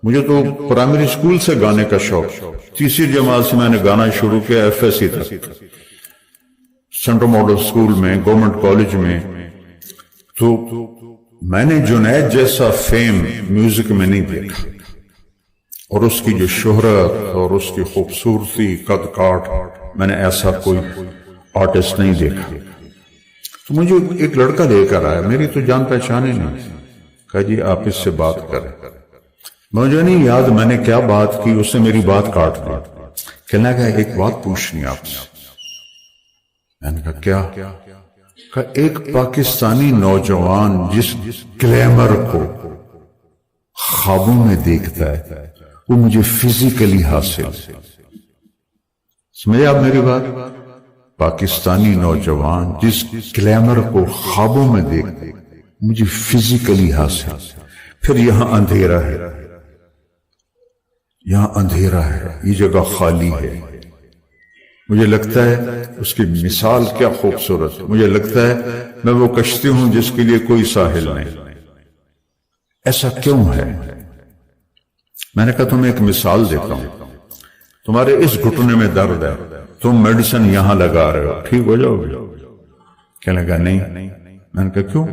مجھے تو پرائمری اسکول سے گانے کا شوق، تیسری جماعت سے میں نے گانا شروع کیا، ایف ایس سی تک، سینٹرل ماڈل اسکول میں، گورنمنٹ کالج میں۔ تو میں نے جنید جیسا فیم میوزک میں نہیں دیکھا، اور اس کی جو شہرت اور اس کی خوبصورتی، قد کاٹ، میں نے ایسا کوئی آرٹسٹ نہیں دیکھا۔ تو مجھے ایک لڑکا لے کر آیا، میری تو جان پہچانے نہیں، کہا جی آپ اس سے بات کریں۔ مجھے نہیں یاد میں نے کیا بات کی، اس نے میری بات کاٹ دی، کہنے لگا ایک بات پوچھنی آپ سے۔ میں نے کہا کیا؟ کہا ایک پاکستانی نوجوان جس گلیمر کو خوابوں میں دیکھتا ہے وہ مجھے فزیکلی حاصل، سمجھے آپ میری بات؟ پاکستانی نوجوان جس گلیمر کو خوابوں میں دیکھتا ہے مجھے فزیکلی حاصل، پھر یہاں اندھیرا ہے، یہاں اندھیرا ہے، یہ جگہ خالی ہے۔ مجھے لگتا ہے اس کی مثال کیا خوبصورت، مجھے لگتا ہے میں وہ کشتی ہوں جس کے لیے کوئی ساحل نہیں۔ ایسا کیوں ہے؟ میں نے کہا تمہیں ایک مثال دیتا ہوں، تمہارے اس گھٹنے میں درد ہے، تم میڈیسن یہاں لگا رہے ہو، ٹھیک ہو جاؤ گے؟ کہنے لگا نہیں۔ میں نے کہا کیوں؟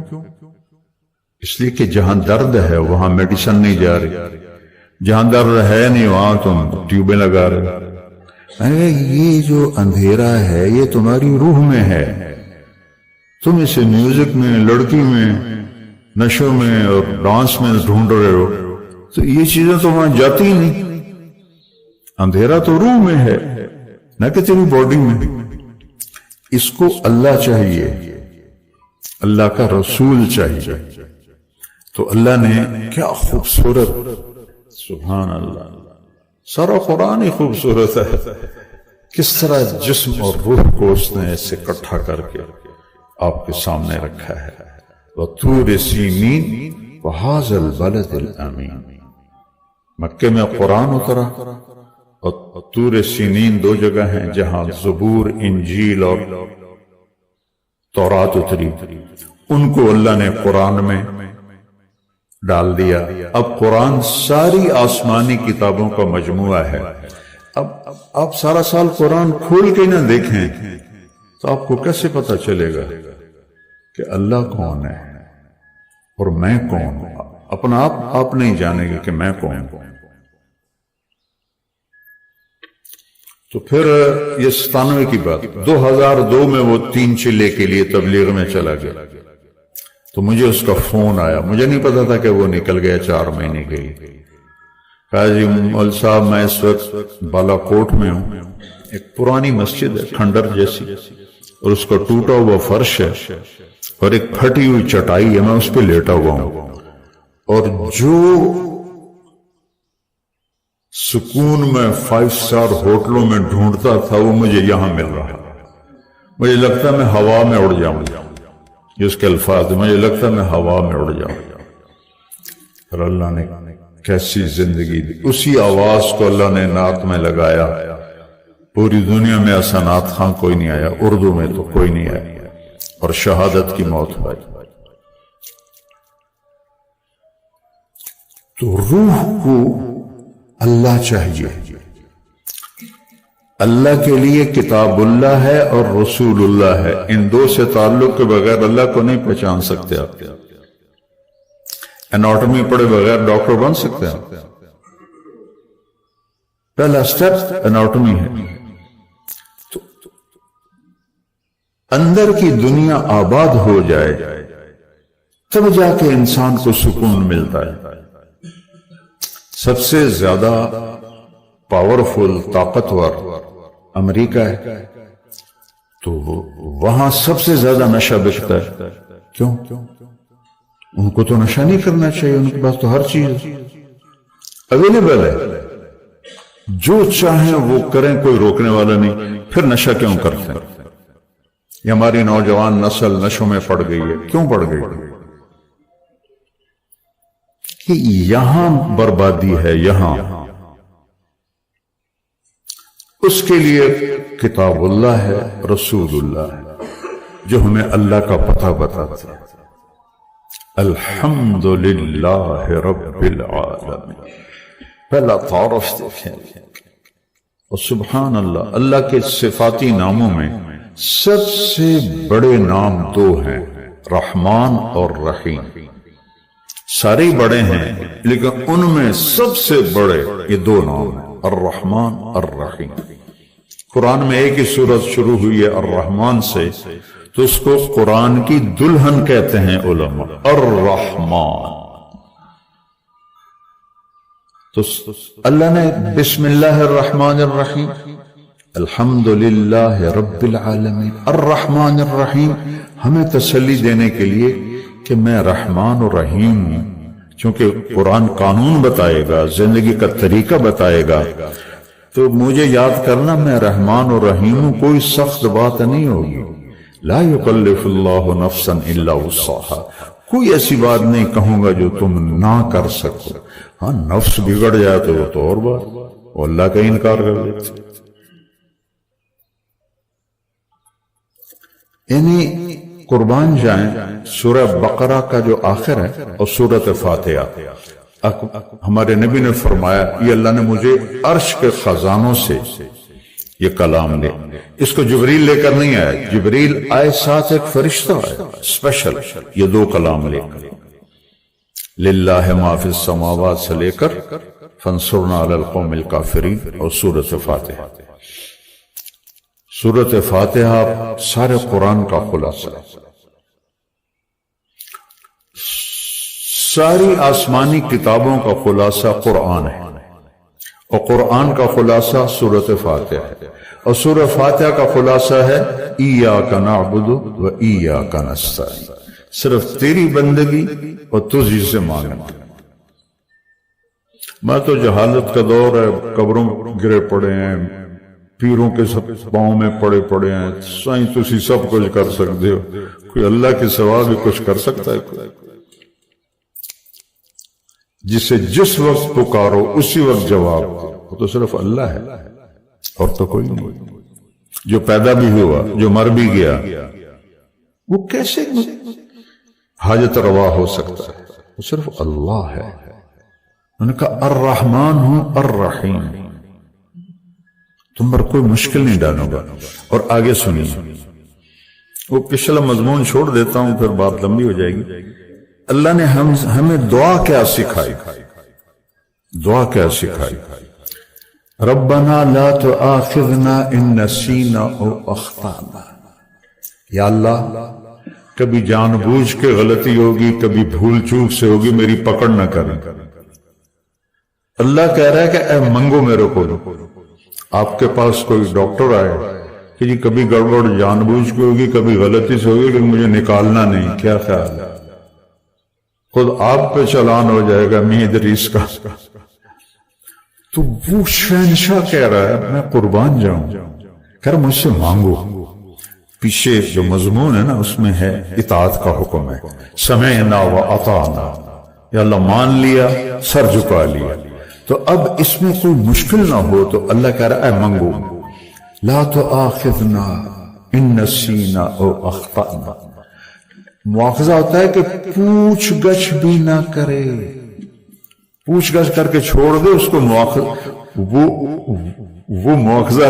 اس لیے کہ جہاں درد ہے وہاں میڈیسن نہیں جا رہی، جہاں درد ہے نہیں وہاں تم ٹیوبیں لگا رہے۔ یہ جو اندھیرا ہے یہ تمہاری روح میں ہے، تم اسے میوزک میں، لڑکی میں، نشوں میں اور ڈانس میں ڈھونڈ رہے ہو، تو یہ چیزیں تو وہاں جاتی ہی نہیں۔ اندھیرا تو روح میں ہے نہ کہ تیری باڈی میں۔ اس کو اللہ چاہیے، اللہ کا رسول چاہیے۔ تو اللہ نے کیا خوبصورت، سبحان اللہ، سارا قرآن ہی خوبصورت ہے، کس طرح جسم اور روح کو اس نے ایسے اکٹھا کر کے آپ کے سامنے رکھا ہے۔ وَطُورِ سِینِین وَهَٰذَا الْبَلَدِ الْأَمِینِ، مکے میں قرآن اترا، اور طور سینین دو جگہ ہیں جہاں زبور، انجیل اور تورات اتری، ان کو اللہ نے قرآن میں ڈال دیا۔ اب قرآن ساری آسمانی کتابوں کا مجموعہ ہے۔ اب آپ سارا سال قرآن کھول کے نہ دیکھیں تو آپ کو کیسے پتا چلے گا کہ اللہ کون ہے اور میں کون ہوں؟ اپنا آپ نہیں جانیں گے کہ میں کون ہوں۔ تو پھر یہ 97 کی بات، 2002 میں وہ 3 چلے کے لیے تبلیغ میں چلا گیا، تو مجھے اس کا فون آیا، مجھے نہیں پتا تھا کہ وہ نکل گیا 4 مہینے کے لیے۔ کہا جی مول صاحب میں اس وقت بالا کوٹ میں ہوں، ایک پرانی مسجد ہے کھنڈر جیسی، اور اس کا ٹوٹا ہوا فرش ہے اور ایک پھٹی ہوئی چٹائی ہے، میں اس پہ لیٹا ہوا ہوں، اور جو سکون میں 5 سٹار ہوٹلوں میں ڈھونڈتا تھا وہ مجھے یہاں مل رہا ہے۔ مجھے لگتا ہے میں ہوا میں اڑ جاؤں گا، یہ اس کے الفاظ، مجھے لگتا ہے میں ہوا میں اڑ جاؤں گا۔ اور اللہ نے کیسی زندگی دی، اسی آواز کو اللہ نے نعت میں لگایا۔ پوری دنیا میں ایسا نعت خاں کوئی نہیں آیا، اردو میں تو کوئی نہیں آیا، اور شہادت کی موت پائی۔ تو روح کو اللہ چاہیے، اللہ کے لیے کتاب اللہ ہے اور رسول اللہ ہے، ان دو سے تعلق کے بغیر اللہ کو نہیں پہچان سکتے آپ۔ اناٹمی پڑھے بغیر ڈاکٹر بن سکتے ہیں؟ پہلا سٹیپ اناٹمی ہے۔ تو اندر کی دنیا آباد ہو جائے تب جا کے انسان کو سکون ملتا ہے۔ سب سے زیادہ پاورفل، طاقتور امریکہ ہے، تو وہاں سب سے زیادہ نشہ بکتا ہے۔ کیوں؟ ان کو تو نشہ نہیں کرنا چاہیے، ان کے پاس تو ہر چیز اویلیبل ہے، جو چاہیں وہ کریں، کوئی روکنے والا نہیں، پھر نشہ کیوں کرتے ہیں؟ یہ ہماری نوجوان نسل نشوں میں پڑ گئی ہے۔ کیوں پڑ گئی؟ کہ یہاں بربادی ہے، یہاں اس کے لیے کتاب اللہ ہے، رسول اللہ ہے، جو ہمیں اللہ کا پتہ بتاتا ہے۔ الحمدللہ رب العالمین، پہلا تعارف دیکھیں۔ اور سبحان اللہ، اللہ کے صفاتی ناموں میں سب سے بڑے نام 2 ہیں، رحمان اور رحیم۔ سارے بڑے ہیں لیکن ان میں سب سے بڑے یہ 2 نام ہیں، الرحمن الرحیم۔ قرآن میں ایک ہی سورت شروع ہوئی ہے الرحمن سے، تو اس کو قرآن کی دلہن کہتے ہیں علماء، الرحمن۔ تو اللہ نے بسم اللہ الرحمن الرحیم، الحمدللہ رب العالمین، الرحمن الرحیم، ہمیں تسلی دینے کے لیے کہ میں رحمان و رحیم ہوں، چونکہ قرآن قانون بتائے گا، زندگی کا طریقہ بتائے گا، تو مجھے یاد کرنا میں رحمان و رحیم ہوں، کوئی سخت بات نہیں ہوگی۔ لا یکلف اللہ نفسا الا وسعها، کوئی ایسی بات نہیں کہوں گا جو تم نہ کر سکو۔ ہاں نفس بگڑ جائے تو وہ تو اور بات، وہ اللہ کا انکار کر دیتے۔ یعنی قربان جائیں سورہ بقرہ کا جو آخر ہے اور سورۃ فاتحہ، ہمارے نبی نے فرمایا یہ اللہ نے مجھے عرش کے خزانوں سے یہ کلام دے، اس کو جبریل لے کر نہیں آیا، جبریل آئے ساتھ ایک فرشتہ آئے اسپیشل، یہ 2 کلام لے کر، للہ ما فی السماوات سے لے کر فانصرنا علی القوم الکافرین، اور سورۃ فاتحہ۔ سورۃ فاتحہ سارے قرآن کا خلاصہ ہے، ساری آسمانی کتابوں کا خلاصہ قرآن ہے، اور قرآن کا خلاصہ سورۃ فاتحہ ہے، اور سورۃ فاتحہ کا خلاصہ ہے ایاک نعبد و ایاک نستعین، صرف تیری بندگی اور تجھ سے مانگنا۔ میں تو جہالت کا دور ہے، قبروں گرے پڑے ہیں، پیروں کے سب پاؤں میں پڑے ہیں، سائیں تسی سب کچھ کر سکتے ہو، کوئی اللہ کے سوا بھی کچھ کر سکتا ہے؟ کوئی جسے جس وقت پکارو اسی وقت جواب دو، وہ تو صرف اللہ ہے اور تو کوئی نہیں۔ جو پیدا بھی ہوا، جو مر بھی گیا، وہ کیسے حاجت روا ہو سکتا ہے؟ وہ صرف اللہ ہے۔ انہوں نے کہا الرحمن ہوں الرحیم، تم پر کوئی مشکل نہیں ڈالوں گا۔ اور آگے سنیے، وہ پچھلا مضمون چھوڑ دیتا ہوں پھر بات لمبی ہو جائے گی۔ اللہ نے ہمیں دعا کیا سکھائی، دعا کیا سکھائی؟ ربنا لا تؤاخذنا ان نسینا او اخطانا، یا اللہ کبھی جان بوجھ کے غلطی ہوگی، کبھی بھول چوک سے ہوگی، میری پکڑ نہ کریں۔ اللہ کہہ رہا ہے کہ اے منگو میرے کو، آپ کے پاس کوئی ڈاکٹر آئے کہ جی کبھی گڑبڑ جان بوجھ کے ہوگی، کبھی غلطی سے ہوگی، لیکن مجھے نکالنا نہیں، کیا خیال ہے؟ خود آپ پہ چلان ہو جائے گا میاں ادریس کا۔ تو وہ شہنشاہ کہہ رہا ہے میں قربان جاؤں، کہہ رہا مجھ سے مانگو۔ پیچھے جو مضمون ہے نا اس میں ہے اطاعت کا حکم ہے، سمعنا و اطعنا، یا اللہ مان لیا، سر جھکا لیا۔ تو اب اس میں کوئی مشکل نہ ہو تو اللہ کہہ رہا ہے منگو، لا تؤاخذنا ان نسینا او اخطأنا۔ مواخذہ ہوتا ہے کہ پوچھ گچھ بھی نہ کرے، پوچھ گچھ کر کے چھوڑ دے اس کو، وہ مواخذہ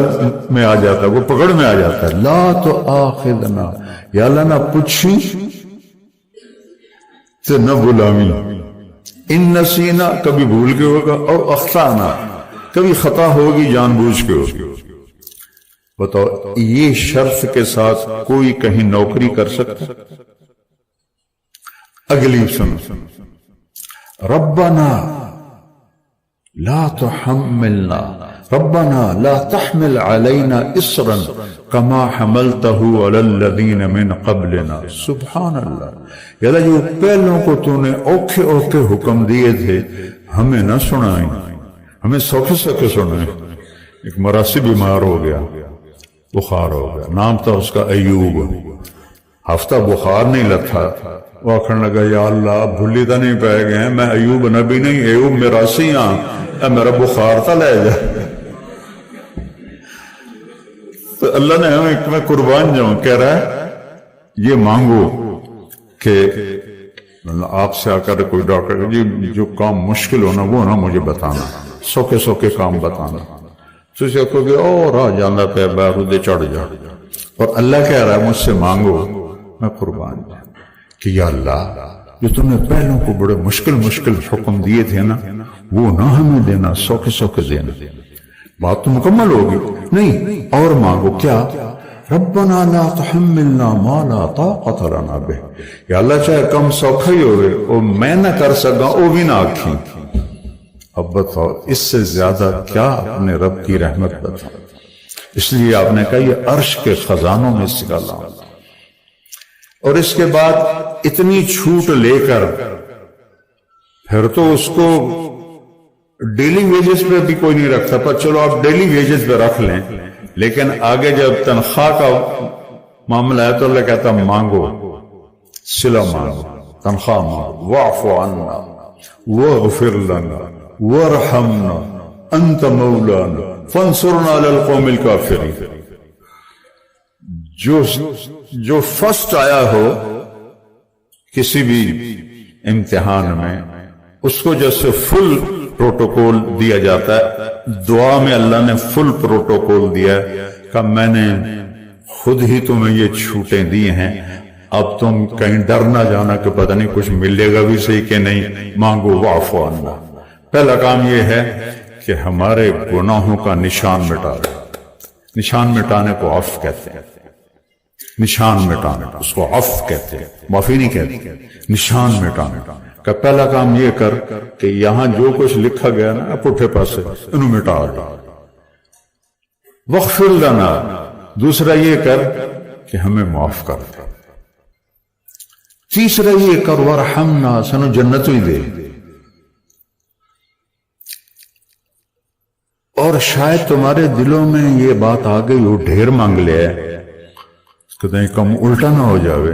میں آ جاتا ہے، وہ پکڑ میں آ جاتا ہے۔ لا تؤاخذنا، یا اللہ نہ پوچھی تو نہ غلامی، ان نسینا کبھی بھول کے ہوگا، اور اخطانا کبھی خطا ہوگی جان بوجھ کے ہوگی۔ بتاؤ یہ شرط کے ساتھ کوئی کہیں نوکری کر سکتا؟ اگلی سن، ربنا لا تحملنا، ربنا لا تحمل علينا اصرا كما حملته على الذين من قبلنا۔ سبحان اللہ، یا اللہ جو پہلوں کو تو نے اوکھے اوکھے حکم دیے تھے ہمیں نہ سنائیں، ہمیں سوکھے سوکھے سنائیں۔ ایک مراسی بیمار ہو گیا، بخار ہو گیا، نام تھا اس کا ایوب، ہفتہ بخار نہیں لتھا، وہ آخر لگا یا اللہ بھولی تو نہیں پائے گئے ہیں، میں ایوب نبی نہیں، ایوب میراسی ہاں، اے میرا بخار تھا لے جا۔ تو اللہ نے ہمیں، میں قربان جاؤں، کہہ رہا ہے یہ مانگو کہ آپ سے آ کر کوئی ڈاکٹر جی جو کام مشکل ہونا وہ نہ مجھے بتانا، سوکھے سوکھے کام بتانا، تو اسے کہو گے اور آ جانا پہ بارودے چڑھ جا۔ اور اللہ کہہ رہا ہے مجھ سے مانگو، میں قربان جاؤں کہ یا اللہ جو تم نے پہلوں کو بڑے مشکل مشکل حکم دیے تھے نا وہ نہ ہمیں دینا، سوکھے سوکھے دینا۔ بات تو مکمل ہوگی نہیں، اور مانگو کیا، ربنا لا تحملنا ما لا طاقت لنا به، یا اللہ چاہے کم سوکھا ہی ہوئے اور میں نہ کر سکا وہ بھی نہ آکھیں۔ اب بتاؤ اس سے زیادہ کیا اپنے رب کی رحمت بتاؤ۔ اس لیے آپ نے کہا یہ عرش کے خزانوں میں سے گالا، اور اس کے بعد اتنی چھوٹ لے کر پھر تو اس کو ڈیلی ویجز پہ بھی کوئی نہیں رکھتا، پر چلو آپ ڈیلی ویجز پہ رکھ لیں، لیکن آگے جب تنخواہ کا معاملہ ہے تو اللہ کہتا مانگو، صلہ مانگو، تنخواہ مانگو، واعف عنا واغفر لنا وارحمنا انت مولانا فانصرنا علی القوم الکافرین۔ جو فرسٹ آیا ہو کسی بھی امتحان میں اس کو جیسے فل پروٹوکول دیا جاتا ہے، دعا میں اللہ نے فل پروٹوکول دیا ہے کہ میں نے خود ہی تمہیں یہ چھوٹیں دی ہیں، اب تم کہیں ڈر نہ جانا کہ پتہ نہیں کچھ ملے گا بھی صحیح کہ نہیں، مانگو واعف عنا۔ پہلا کام یہ ہے کہ ہمارے گناہوں کا نشان مٹا دے، نشان مٹانے کو عفو کہتے ہیں، نشان مٹانے اس کو عفو کہتے ہیں، معافی نہیں کہتے، نشان مٹانے کا پہلا کام یہ کر کہ یہاں جو کچھ لکھا گیا نا پٹھے پاسے انہوں مٹا دو، واغفر لنا دوسرا یہ کر کہ ہمیں معاف کر دے، تیسرا یہ کر ورحمنا سنو جنت ہی دے۔ اور شاید تمہارے دلوں میں یہ بات آ گئی وہ ڈھیر مانگ لیا ہے، کہیں کم الٹا نہ ہو جاوے،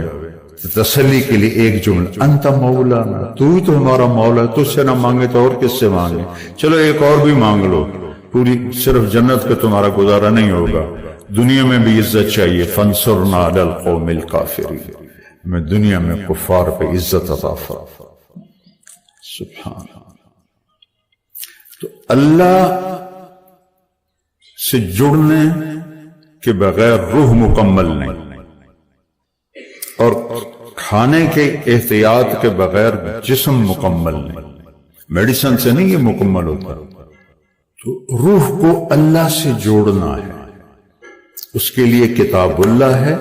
تسلی کے لیے ایک جملہ انت مولانا، تو ہی تو ہمارا مولا ہے، تجھ سے نہ مانگے تو اور کس سے مانگے، چلو ایک اور بھی مانگ لو، پوری صرف جنت پہ تمہارا گزارا نہیں ہوگا، دنیا میں بھی عزت چاہیے، فانصرنا علی القوم الکافرین، ہمیں دنیا میں کفار پہ عزت عطا فرما۔ سبحان اللہ۔ تو اللہ سے جڑنے کے بغیر روح مکمل نہیں، اور کھانے کے احتیاط کے بغیر جسم مکمل نہیں، میڈیسن سے نہیں یہ مکمل ہوتا، تو روح کو اللہ سے جوڑنا ہے، اس کے لیے کتاب اللہ ہے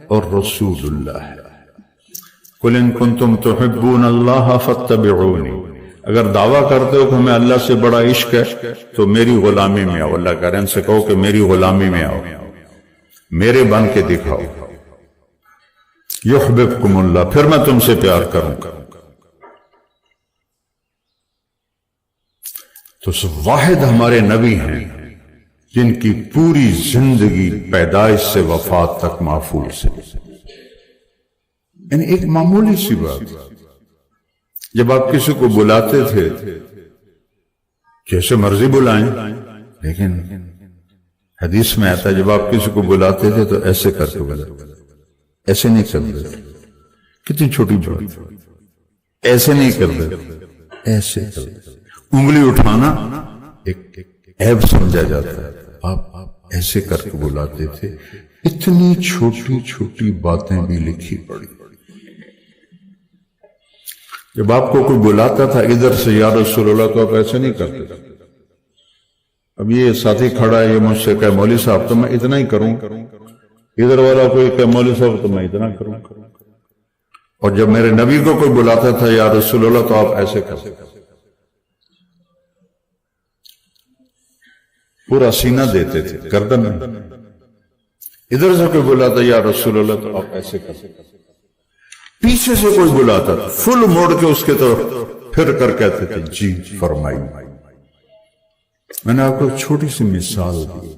اور رسول اللہ ہے۔ قُلْ إِن كُنتُمْ تُحِبُّونَ اللَّهَ فَاتَّبِعُونِي، اگر دعویٰ کرتے ہو کہ ہمیں اللہ سے بڑا عشق ہے تو میری غلامی میں آؤ۔ اللہ کہہ رہے ہیں ان سے کہو کہ میری غلامی میں آؤ، میرے بن کے دکھاؤ، یحببکم اللہ، پھر میں تم سے پیار کروں گا۔ تو واحد ہمارے نبی ہیں جن کی پوری زندگی پیدائش سے وفات تک محفوظ ہے۔ یعنی ایک معمولی سی بات، جب آپ کسی کو بلاتے تھے جیسے مرضی بلائیں، لیکن حدیث میں آتا ہے جب آپ کسی کو بلاتے تھے تو ایسے کر کے بلاتے، ایسے نہیں کرتے۔ کتنی چھوٹی بات، ایسے نہیں کرتے، ایسے کرتے۔ انگلی اٹھانا ایک عیب سمجھا جاتا ہے، آپ ایسے کر کے بلاتے تھے۔ اتنی چھوٹی چھوٹی باتیں بھی لکھی پڑی۔ جب آپ کو کوئی بلاتا تھا ادھر سے یا رسول اللہ، تو آپ ایسے نہیں کرتے تھے۔ اب یہ ساتھی کھڑا ہے، یہ مجھ سے کہے مولوی صاحب تو میں اتنا ہی کروں، ادھر والا کوئی کہے مولوی صاحب تو میں اتنا کروں۔ اور جب میرے نبی کو کوئی بلاتا تھا یا رسول اللہ تو آپ ایسے کرتے، پورا سینہ دیتے تھے، گردن نہیں۔ ادھر سے کوئی بلاتا یا رسول اللہ تو آپ ایسے کرتے۔ پیچھے سے کوئی بلاتا تھا، فل موڑ کے اس کے طرف پھر کر کہتے تھے جی فرمائی۔ میں نے آپ کو ایک چھوٹی سی مثال دی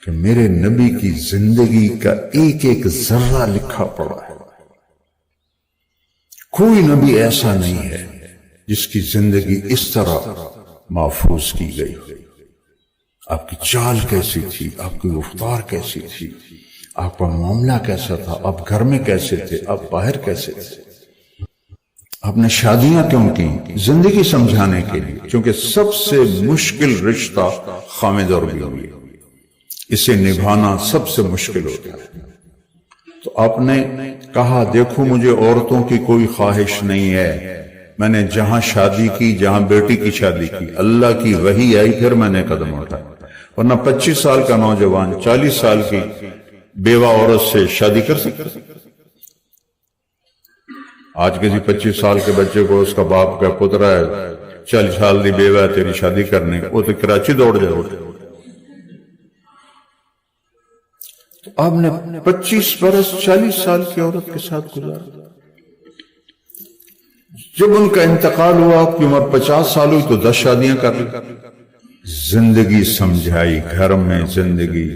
کہ میرے نبی کی زندگی کا ایک ایک ذرہ لکھا پڑا ہے۔ کوئی نبی ایسا نہیں ہے جس کی زندگی اس طرح محفوظ کی گئی۔ آپ کی چال کیسی تھی، آپ کی رفتار کیسی تھی، آپ کا معاملہ کیسا تھا، آپ گھر میں کیسے تھے، آپ باہر کیسے تھے۔ آپ نے شادیاں کیوں کی؟ زندگی سمجھانے کے لیے، کیونکہ سب سے مشکل رشتہ خامد اور بیوی ہے، اسے نبھانا سب سے مشکل ہوتا ہے۔ تو آپ نے کہا دیکھو مجھے عورتوں کی کوئی خواہش نہیں ہے، میں نے جہاں شادی کی، جہاں بیٹی کی شادی کی، اللہ کی وحی آئی پھر میں نے قدم اٹھایا۔ ورنہ 25 سال کا نوجوان 40 سال کی بیوہ عورت سے شادی کر سکتا۔ آج کسی 25 سال کے بچے کو اس کا باپ کا پترا ہے 40 سال دی بیوہ ہے تیری شادی کرنے، وہ تو کراچی دوڑ جائے۔ تو آپ نے 25 برس 40 سال کی عورت کے ساتھ گزارا۔ جب ان کا انتقال ہوا، آپ کی عمر 50 سال ہوئی تو 10 شادیاں کر لی۔ زندگی سمجھائی، گھر میں زندگی،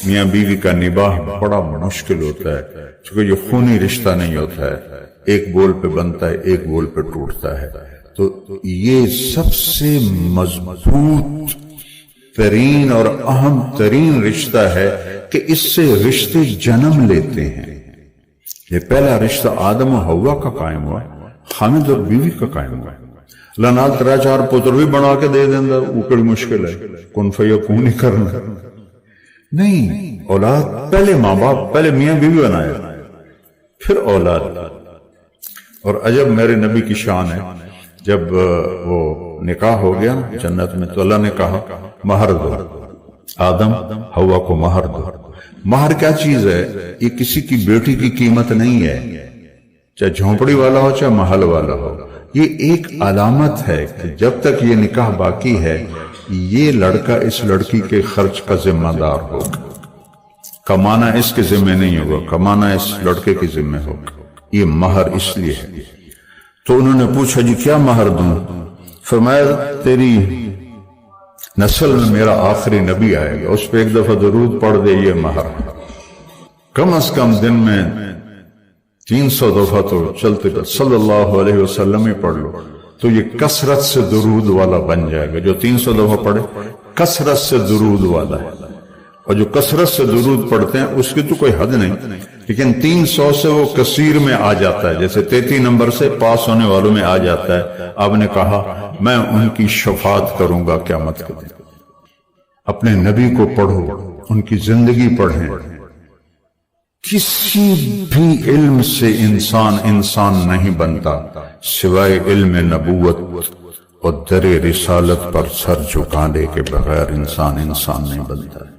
میاں بیوی کا نباہ بڑا مشکل ہوتا ہے، چونکہ یہ خونی رشتہ نہیں ہوتا ہے، ایک بول پہ بنتا ہے، ایک بول پہ ٹوٹتا ہے۔ تو یہ سب سے مضبوط ترین اور اہم ترین رشتہ ہے کہ اس سے رشتے جنم لیتے ہیں۔ یہ پہلا رشتہ آدم و حوا کا قائم ہوا، خامد اور بیوی کا قائم ہوا۔ اللہ نال 3-4 پتر بھی بنا کے دے دینا، وہ بڑی مشکل ہے، کن فیکون نہیں کرنا۔ نہیں، اولاد پہلے ماں باپ، پہلے میاں بیوی بنایا پھر اولاد۔ اور عجب میرے نبی کی شان ہے، جب وہ نکاح ہو گیا جنت میں تو اللہ نے کہا مہر دو، آدم حوا کو مہر دو۔ مہر کیا چیز ہے؟ یہ کسی کی بیٹی کی قیمت نہیں ہے، چاہے جھونپڑی والا ہو چاہے محل والا ہو، یہ ایک علامت ہے کہ جب تک یہ نکاح باقی ہے یہ لڑکا اس لڑکی کے خرچ کا ذمہ دار ہوگا، کمانا اس کے ذمہ نہیں ہوگا، کمانا اس لڑکے کے ذمہ ہوگا۔ یہ مہر اس لیے ہے۔ تو انہوں نے پوچھا جی کیا مہر دوں؟ فرمایا تیری نسل میں میرا آخری نبی آئے گا، اس پہ ایک دفعہ درود پڑھ دے، یہ مہر۔ کم از کم دن میں 300 دفعہ تو چلتے صلی اللہ علیہ وسلم ہی پڑھ لو تو یہ کثرت سے درود والا بن جائے گا۔ جو 300 دفعہ پڑھے کثرت سے درود والا ہے، اور جو کثرت سے درود پڑھتے ہیں اس کی تو کوئی حد نہیں، لیکن 300 سے وہ کثیر میں آ جاتا ہے، جیسے 33 نمبر سے پاس ہونے والوں میں آ جاتا ہے۔ آپ نے کہا میں ان کی شفاعت کروں گا قیامت کے دن۔ اپنے نبی کو پڑھو، ان کی زندگی پڑھیں۔ کسی بھی علم سے انسان نہیں بنتا سوائے علم نبوت اور در رسالت پر سر جھکانے کے بغیر انسان نہیں بنتا ہے۔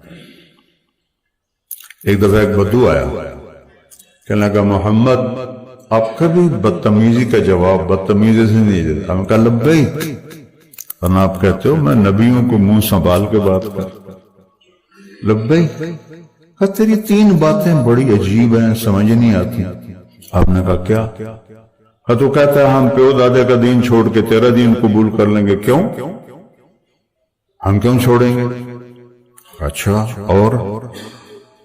ایک دفعہ ایک بدو آیا، کہنے لگا محمد آپ کبھی بدتمیزی کا جواب بدتمیزی سے نہیں دیتا۔ ہم کہا لبیک، ورنہ آپ کہتے ہو میں نبیوں کو منہ سنبھال کے بات کرتا۔ لبیک، کہا تیری 3 باتیں بڑی عجیب ہیں، سمجھ نہیں آتی۔ آپ نے کہا کیا؟ تو کہتا ہے ہم پیو دادے کا دین چھوڑ کے تیرا دین قبول کر لیں گے۔ کیوں؟ ہم کیوں چھوڑیں گے؟ اچھا اور؟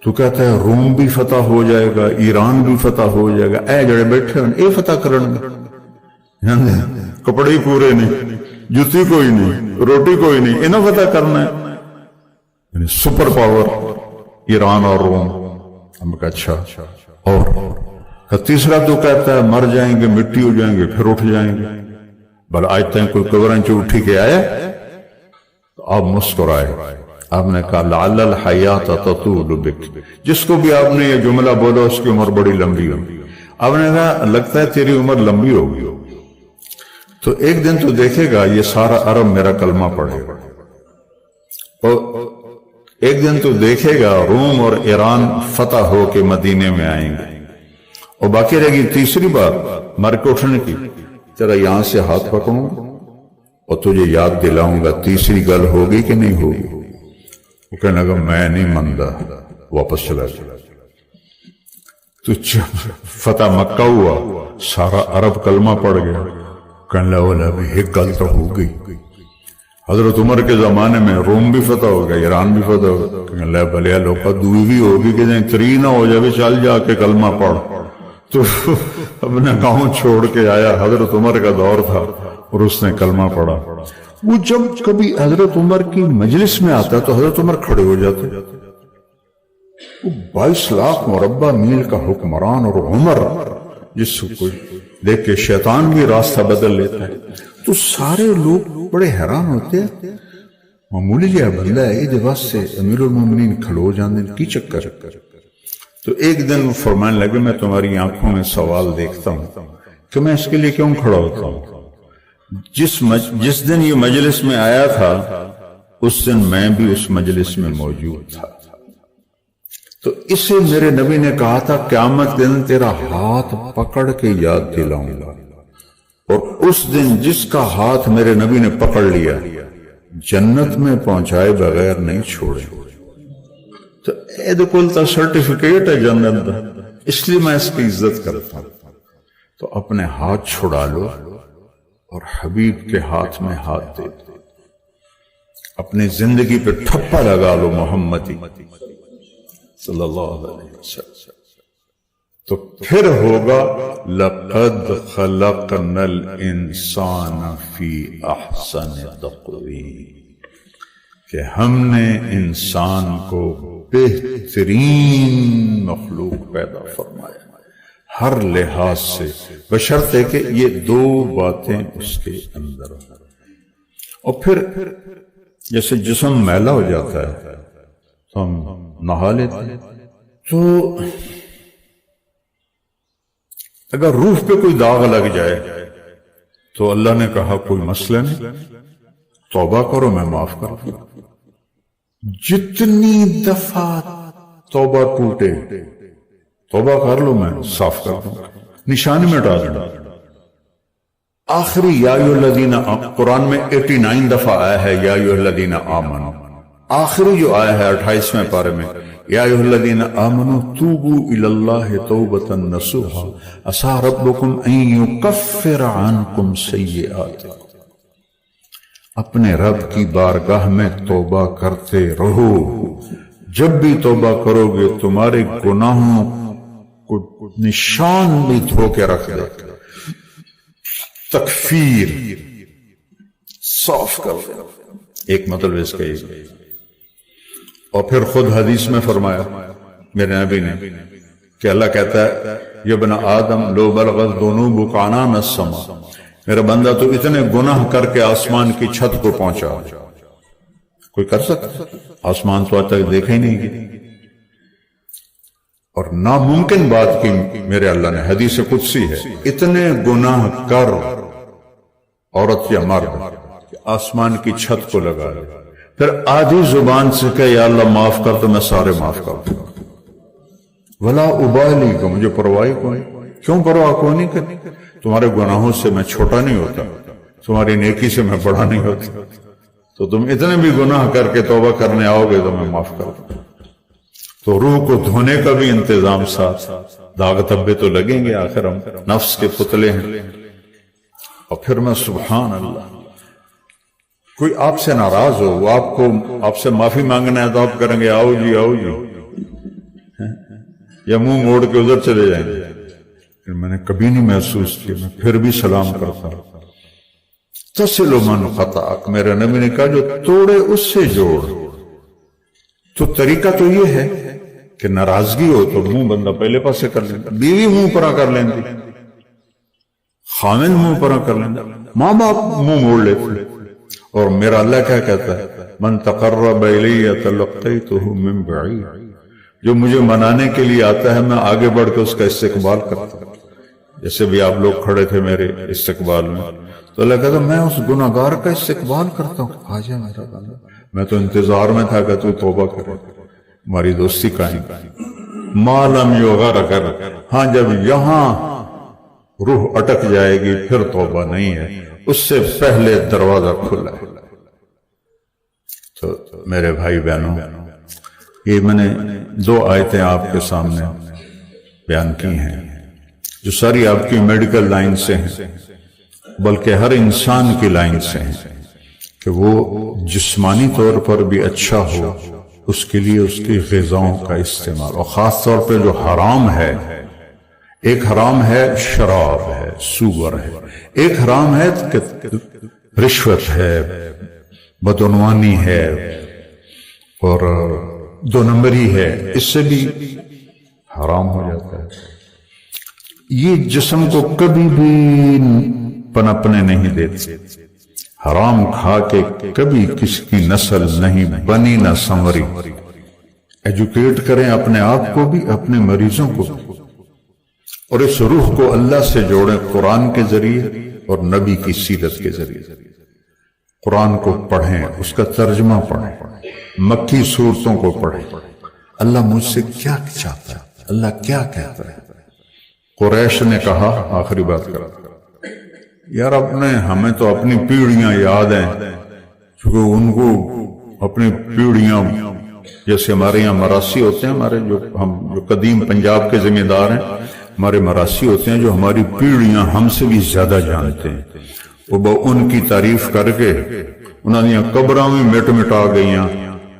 تو کہتا ہے روم بھی فتح ہو جائے گا، ایران بھی فتح ہو جائے گا، اے جڑے بیٹھے ہیں اے فتح کرن گے، کپڑے پورے نہیں، جوتی کوئی نہیں، روٹی کوئی نہیں، انہوں فتح کرنا ہے، یعنی سپر پاور ایران اور روم۔ ہم کہا اچھا اور؟ تیسرا تو کہتا ہے مر جائیں گے، مٹی ہو جائیں گے، پھر اٹھ جائیں گے۔ بل آج تک کوئی قبریں چ اٹھی کے آیا؟ تو آپ مسکرائے۔ آپ نے کہا لعل الحیات تطول بک، جس کو بھی آپ نے یہ جملہ بولا اس کی عمر بڑی لمبی ہوگی۔ آپ نے کہا لگتا ہے تیری عمر لمبی ہوگی، تو ایک دن تو دیکھے گا یہ سارا عرب میرا کلمہ پڑھے گا، اور ایک دن تو دیکھے گا روم اور ایران فتح ہو کے مدینے میں آئیں گے، اور باقی رہے گی تیسری بات مر کے اٹھنے کی، تیرا یہاں سے ہاتھ پکڑوں اور تجھے یاد دلاؤں گا تیسری گل ہوگی کہ نہیں ہوگی؟ وہ کہنے لگا میں نہیں مانتا، واپس چلا گیا۔ تو فتح مکہ ہوا، سارا عرب کلمہ پڑ گیا، کہنے لگا ایک گل تو ہو گئی، حضرت عمر کے زمانے میں روم بھی فتح ہو گیا، ایران بھی فتح ہو گیا، کہنے لگا بھلیا لوکا دوئی بھی ہوگی کہ جائیں تری نہ ہو جائے، چل جا کے کلمہ پڑھ۔ تو اپنے گاؤں چھوڑ کے آیا، حضرت عمر کا دور تھا اور اس نے کلمہ پڑھا۔ وہ جب کبھی حضرت عمر کی مجلس میں آتا تو حضرت عمر کھڑے ہو جاتے۔ وہ 22 لاکھ مربع میل کا حکمران اور عمر، جس کو دیکھ کے شیطان بھی راستہ بدل لیتا ہے، تو سارے لوگ بڑے حیران ہوتے ہیں، معمولی جہاں بندہ ہے یہ وقت سے امیر المومنین کھلو جاندے کی چکر۔ تو ایک دن وہ فرمانے لگے میں تمہاری آنکھوں میں سوال دیکھتا ہوں کہ میں اس کے لیے کیوں کھڑا ہوتا ہوں؟ جس دن یہ مجلس میں آیا تھا اس دن میں بھی اس مجلس میں موجود تھا، تو اسے میرے نبی نے کہا تھا قیامت دن تیرا ہاتھ پکڑ کے یاد دلاؤں گا، اور اس دن جس کا ہاتھ میرے نبی نے پکڑ لیا جنت میں پہنچائے بغیر نہیں چھوڑے۔ تو اید کلتا سرٹیفکیٹ ہے جنت دا، اس لیے میں اس کی عزت کرتا ہوں۔ تو اپنے ہاتھ چھڑا لو اور حبیب کے ہاتھ میں ہاتھ دے دو، اپنی زندگی پہ ٹھپا لگا لو محمدی صلی اللہ علیہ وسلم، تو پھر ہوگا لَقَدْ خَلَقْنَا الْإِنسَانَ فِي أَحْسَنِ تَقْوِيمٍ، کہ ہم نے انسان کو بہترین مخلوق پیدا فرمایا ہر لحاظ سے، بشرطے کہ یہ 2 باتیں اس کے اندر ہوں۔ اور پھر جیسے جسم میلا ہو جاتا ہے تو ہم نہا لیتے ہیں، تو اگر روح پہ کوئی داغ لگ جائے تو اللہ نے کہا کوئی مسئلہ نہیں، توبہ کرو میں معاف کر دوں۔ جتنی دفعہ توبہ ٹوٹے توبہ کر لو میں صاف کر دوں، نشانی میں ڈال دوں۔ آخری یا ایھا الذین، قرآن میں 89 دفعہ آیا ہے یا ایھا الذین آمنوا، آخری جو آیا ہے 28ویں پارے میں یا ایھا الذین آمنوا توبوا الی اللہ توبۃ نصوحا عسیٰ ربکم ان یکفر عنکم سیئاتکم، اپنے رب کی بارگاہ میں توبہ کرتے رہو، جب بھی توبہ کرو گے تمہارے گناہوں کو نشان بھی دھو کے رکھ دے، تکفیر صاف کر دے، ایک مطلب اس کا یہ۔ اور پھر خود حدیث میں فرمایا میرے نبی نے کہ اللہ کہتا ہے یا ابن آدم لو بلغت ذنوبک عنان السماء، میرا بندہ تو اتنے گناہ کر کے آسمان کی چھت کو پہنچا، کوئی کر سکتا؟ آسمان تو آج تک دیکھا ہی نہیں گیا، اور ناممکن بات کی میرے اللہ نے، حدیث قدسی ہے، اتنے گناہ کر عورت یا مرد آسمان کی چھت کو لگا لے، پھر آدھی زبان سے کہ یا اللہ معاف کر، تو میں سارے معاف کر دوں گا۔ ولا ابالی، کو مجھے پرواہ کوئی، کیوں پرواہ کو نہیں کرتی؟ تمہارے گناہوں سے میں چھوٹا نہیں ہوتا، تمہاری نیکی سے میں بڑا نہیں ہوتا، تو تم اتنے بھی گناہ کر کے توبہ کرنے آؤ گے تو میں معاف کر دوں۔ تو روح کو دھونے کا بھی انتظام ساتھ، داغ دھبے تو لگیں گے، آخر ہم نفس کے پتلے ہیں۔ اور پھر میں سبحان اللہ، کوئی آپ سے ناراض ہو، وہ آپ سے معافی مانگنا ہے تو آپ کریں گے آؤ جی آؤ جی، یا منہ موڑ کے ادھر چلے جائیں گے۔ میں نے کبھی نہیں محسوس کیا، میں پھر بھی سلام کرتا ہوں۔ تصل من قطعک، میرے نبی نے کہا جو توڑے اس سے جوڑ۔ تو طریقہ تو یہ ہے کہ ناراضگی ہو تو منہ بندہ پہلے پاسے کر لیتا، بیوی منہ پرا کر لیندی، خامن منہ پرا کر لیندی، ماں باپ منہ موڑ لیتے۔ اور میرا اللہ کیا کہتا ہے؟ من تقرب الی تلقیتہ من بعید، جو مجھے منانے کے لیے آتا ہے میں آگے بڑھ کے اس کا استقبال کرتا ہوں۔ جیسے بھی آپ لوگ کھڑے تھے میرے استقبال میں، تو اللہ کہتا میں اس گناہگار کا استقبال کرتا ہوں، آ جا میرا بندہ، میں تو انتظار میں تھا کہ تو توبہ کرے، ہماری دوستی قائم۔ ما لم یغرغر، ہاں جب یہاں روح اٹک جائے گی پھر توبہ نہیں ہے، اس سے پہلے دروازہ کھلا ہے۔ تو میرے بھائی بہنوں، یہ میں نے 2 آیتیں آپ کے سامنے بیان کی ہیں جو ساری آپ کی میڈیکل لائن سے ہیں، بلکہ ہر انسان کی لائن سے ہیں، کہ وہ جسمانی طور پر بھی اچھا ہو، اس کے لیے اس کی غذاؤں کا استعمال، اور خاص طور پہ جو حرام ہے، ایک حرام ہے شراب ہے، سور ہے، ایک حرام ہے کہ رشوت ہے، بدعنوانی ہے، اور 2 نمبری ہے، اس سے بھی حرام ہو جاتا ہے۔ یہ جسم کو کبھی بھی پنپنے نہیں دیتے، حرام کھا کے کبھی کسی کی نسل نہیں بنی نہ سنوری۔ ایجوکیٹ کریں اپنے آپ کو بھی، اپنے مریضوں کو بھی، اور اس روح کو اللہ سے جوڑیں قرآن کے ذریعے اور نبی کی سیرت کے ذریعے۔ قرآن کو پڑھیں، اس کا ترجمہ پڑھیں، مکی صورتوں کو پڑھیں، اللہ مجھ سے کیا چاہتا ہے، اللہ کیا کہتا ہے۔ قریش نے کہا، آخری بات کرا، یار ہمیں تو اپنی پیڑیاں یاد ہیں، کیونکہ ان کو اپنی پیڑیاں، جیسے ہمارے یہاں مراسی ہوتے ہیں، ہمارے جو قدیم پنجاب کے ذمہ دار ہیں، ہمارے مراسی ہوتے ہیں جو ہماری پیڑیاں ہم سے بھی زیادہ جانتے ہیں، وہ ان کی تعریف کر کے انہوں نے قبراں میں مٹ مٹا گئیاں،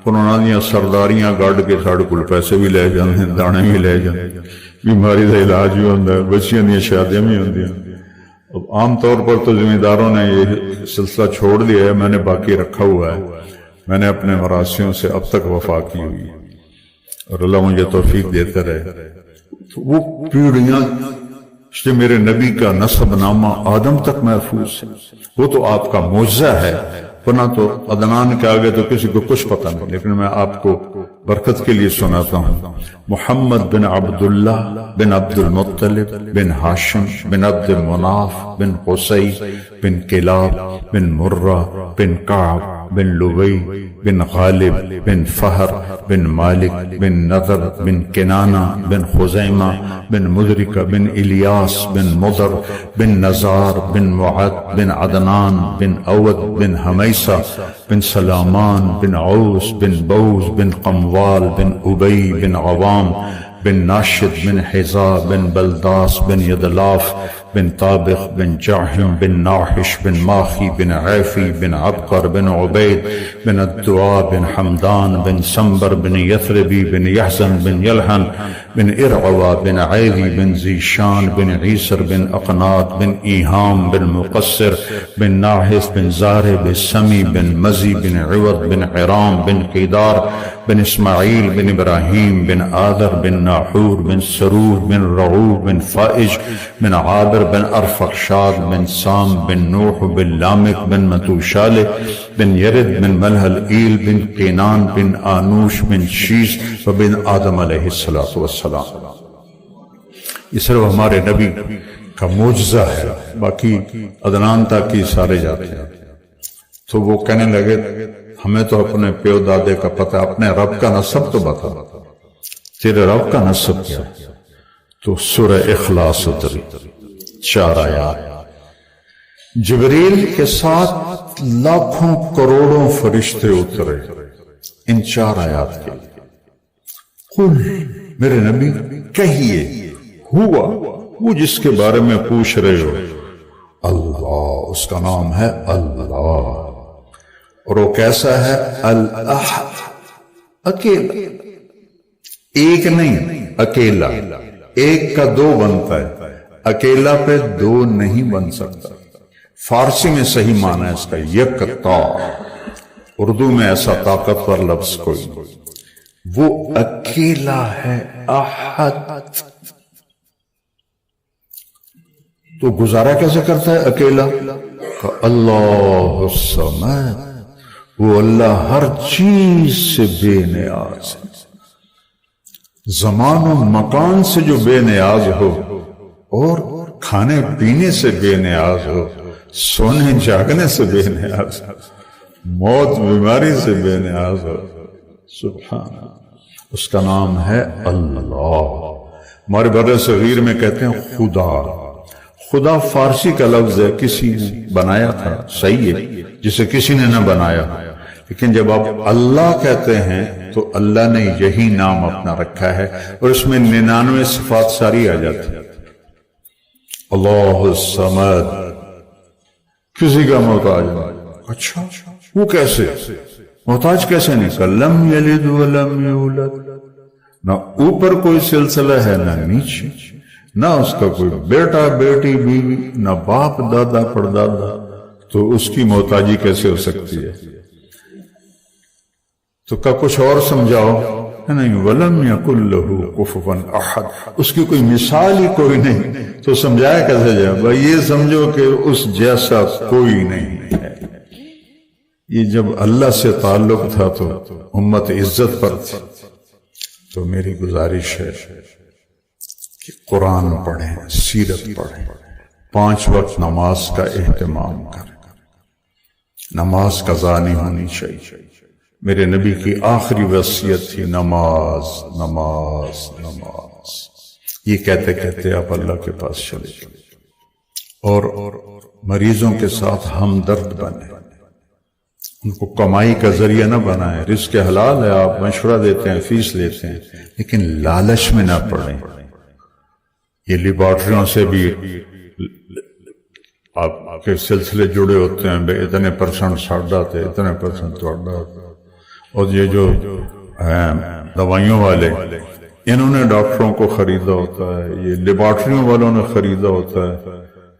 انہوں نے سرداریاں گاڑ کے ساڑھے کل پیسے بھی لے جاندے، دانے بھی لے جاندے، بیماری کا علاج بھی ہوتا ہے، بچیاں دیا شادیاں بھی ہوتی ہیں۔ اب عام طور پر تو ذمہ داروں نے یہ سلسلہ چھوڑ دیا ہے، میں نے باقی رکھا ہوا ہے، میں نے اپنے مراسیوں سے اب تک وفا کی ہوئی ہے، اور اللہ مجھے توفیق دیتا رہے۔ تو وہ پیڑیاں جو میرے نبی کا نسب نامہ آدم تک محفوظ ہے، وہ تو آپ کا معجزہ ہے، ورنہ تو عدنان کے آگے تو کسی کو کچھ پتہ نہیں۔ لیکن میں آپ کو برکت کے لیے سناتا ہوں، محمد بن عبداللہ بن عبد المطلب بن ہاشم بن عبد مناف بن قصی بن کلاب بن مرہ بن کعب بن لبی بن غالب بن فہر بن مالک بن نضر بن کنانہ بن خزیمہ بن مدرکہ بن الیاس بن مضر بن نزار بن معد بن عدنان بن اود بن حمیسہ بن سلامان بن عوس بن بوز بن قموال بن ابی بن عوام بن ناشد بن حزا بن بلداس بن یدلاف بن طابخ بن جاحم بن ناحش بن ماخی بن عیفی بن عبقر بن عبید بن الدعاء بن حمدان بن سنبر بن یثربی بن یحزن بن یلحن بن ارعوا بن عیلی بن زیشان بن عیسر بن اقنات بن ایہام بن مقصر بن ناحس بن زارع بن سمی بن مزی بن عوض بن عرام بن قیدار بن اسماعیل بن ابراہیم بن آذر بن ناحور بن سرور بن رعوب بن فائج بن عابر بن ارفخشاد بن سام بن نوح بن لامک بن متوشال بن یرد بن ملحل ایل بن قینان بن آنوش بن شیش وبن آدم علیہ السلام۔ یہ صرف ہمارے نبی کا معجزہ ہے، باقی عدنان تک کی سارے جاتے ہیں۔ تو وہ کہنے لگے ہمیں تو اپنے پیو دادے کا پتہ، اپنے رب کا نسب تو بتا، تیرے رب کا نسب کیا؟ تو سورہ اخلاص اتری، 4 آیات، جبریل کے ساتھ لاکھوں کروڑوں فرشتے اترے ان 4 آیات کے لیے۔ قل، میرے نبی کہیے، ہوا وہ جس کے بارے میں پوچھ رہے ہو، اللہ، اس کا نام ہے اللہ، اور وہ کیسا ہے؟ الاحد، اکیلا، ایک نہیں، اکیلا، ایک کا 2 بنتا ہے، اکیلا پہ 2 نہیں بن سکتا۔ فارسی میں صحیح معنی ہے اس کا یکتا، اردو میں ایسا طاقتور لفظ کوئی نہیں، وہ اکیلا ہے، احد۔ تو گزارا کیسے کرتا ہے اکیلا؟ اللہ الصمد، وہ اللہ ہر چیز سے بے نیاز ہے، زمان و مکان سے جو بے نیاز ہو، اور کھانے پینے سے بے نیاز ہو، سونے جاگنے سے بے نیاز ہو، موت بیماری سے بے نیاز ہو، سبحان اللہ، اس کا نام ہے اللہ۔ ہمارے بر صغیر میں کہتے ہیں خدا۔ خدا فارسی کا لفظ ہے، کسی نے بنایا تھا، صحیح ہے، جسے کسی نے نہ بنایا، لیکن جب آپ اللہ کہتے ہیں تو اللہ نے یہی نام اپنا رکھا ہے، اور اس میں 99 صفات ساری آ جاتی ہیں۔ اللہ الصمد، کسی کا محتاج نہیں۔ اچھا، وہ کیسے محتاج کیسے نہیں؟ کہ لم یلد ولم یولد، نہ اوپر کوئی سلسلہ ہے نہ نیچے، نہ اس کا کوئی بیٹا بیٹی بیوی، نہ باپ دادا پردادا، تو اس کی محتاجی کیسے ہو سکتی ہے؟ تو کا کچھ اور سمجھاؤ، نہیں، وَلَمْ يَكُنْ لَهُ كُفُوًا أَحَدٌ، اس کی کوئی مثال ہی کوئی نہیں، تو سمجھایا کیسے جائے؟ بھائی یہ سمجھو کہ اس جیسا کوئی نہیں ہے۔ یہ جب اللہ سے تعلق تھا تو امت عزت پر تھی۔ تو میری گزارش ہے کہ قرآن پڑھیں، سیرت پڑھیں، 5 وقت نماز کا اہتمام کریں، نماز قضا نہیں ہونی چاہیے۔ میرے نبی کی آخری وصیت تھی نماز، نماز، نماز۔ یہ کہتے کہتے آپ اللہ کے پاس چلے گئے، اور مریضوں کے ساتھ ہمدرد بنے، ان کو کمائی کا ذریعہ نہ بنائیں۔ رزق حلال ہے، آپ مشورہ دیتے ہیں، فیس لیتے ہیں، لیکن لالچ میں نہ پڑیں۔ یہ لیبارٹریوں سے بھی آپ کے سلسلے جڑے ہوتے ہیں، اتنے % ساڑھا تھے، اتنے % توڑا، اور یہ جو دوائیوں والے، انہوں نے ڈاکٹروں کو خریدا ہوتا ہے، یہ لیبارٹریوں والوں نے خریدا ہوتا ہے،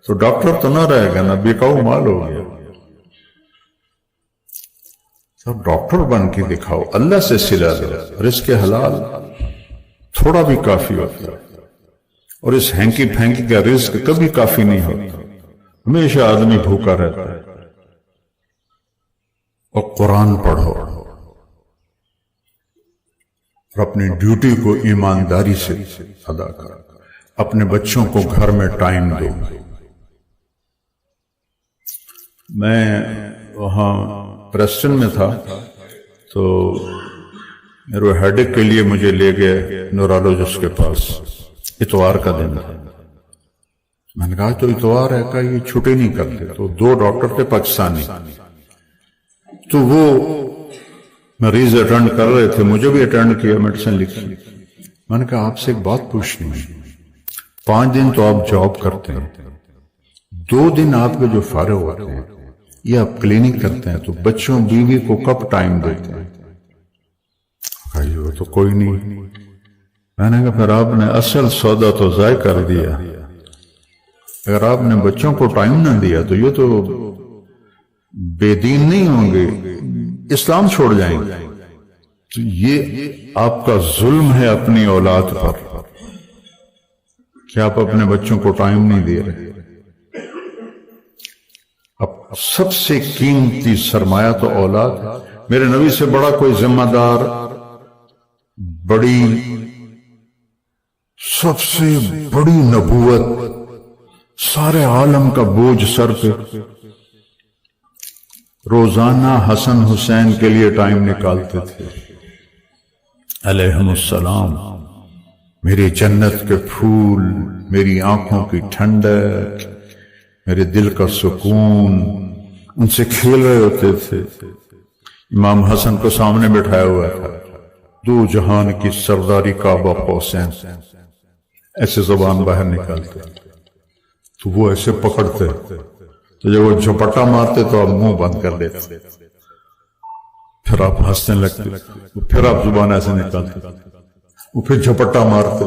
تو ڈاکٹر تو نہ رہے گا، نہ بکاؤ مال ہو گیا۔ سب ڈاکٹر بن کے دکھاؤ، اللہ سے صلہ دو، رزق حلال تھوڑا بھی کافی ہوتا ہے، اور اس ہینکی پھینکی کا رزق کبھی کافی نہیں ہوتا، ہمیشہ آدمی بھوکا رہتا ہے۔ اور قرآن پڑھو، اور اپنی ڈیوٹی کو ایمانداری سے ادا کرو، اپنے بچوں کو گھر میں ٹائم دو۔ میں وہاں پریسٹن میں تھا، تو میرے ہیڈک کے لیے مجھے لے گئے نیورولوجسٹ کے پاس، اتوار کا دن تھا۔ میں نے کہا تو اتوار ہے، کہ یہ چھٹی نہیں کرتے، تو 2 ڈاکٹر تھے پاکستانی، تو وہ مریض اٹینڈ کر رہے تھے، مجھے بھی اٹینڈ کیا، میڈیسن لکھی۔ میں نے کہا آپ سے ایک بات پوچھنی ہے، 5 دن تو آپ جاب کرتے ہیں، 2 دن آپ کے جو فارغ ہوتے ہیں، یہ آپ کلینک کرتے ہیں، تو بچوں بیوی کو کب ٹائم دیتے ہیں؟ کہا وہ تو کوئی نہیں۔ میں نے کہا پھر آپ نے اصل سودا تو ضائع کر دیا، اگر آپ نے بچوں کو ٹائم نہ دیا تو یہ تو بے دین نہیں ہوں گے، اسلام چھوڑ جائیں گے۔ تو یہ آپ کا ظلم ہے اپنی اولاد پر، کہ آپ اپنے بچوں کو ٹائم نہیں دے رہے۔ اب سب سے قیمتی سرمایہ تو اولاد ہے۔ میرے نبی سے بڑا کوئی ذمہ دار، بڑی، سب سے بڑی نبوت، سارے عالم کا بوجھ سر پہ، روزانہ حسن حسین کے لیے ٹائم نکالتے تھے علیہم السلام. میری جنت کے پھول، میری آنکھوں کی ٹھنڈک، میرے دل کا سکون، ان سے کھیل رہے ہوتے تھے. امام حسن کو سامنے بٹھایا ہوا تھا، دو جہان کی سرداری کعبہ قوسین، ایسے زبان باہر نکالتے تو وہ ایسے پکڑتے، تو جب وہ جھپٹا مارتے تو آپ منہ بند کر لیتے، پھر آپ ہنسنے لگتے، پھر آپ زبان ایسے نکالتے، وہ پھر جھپٹا مارتے،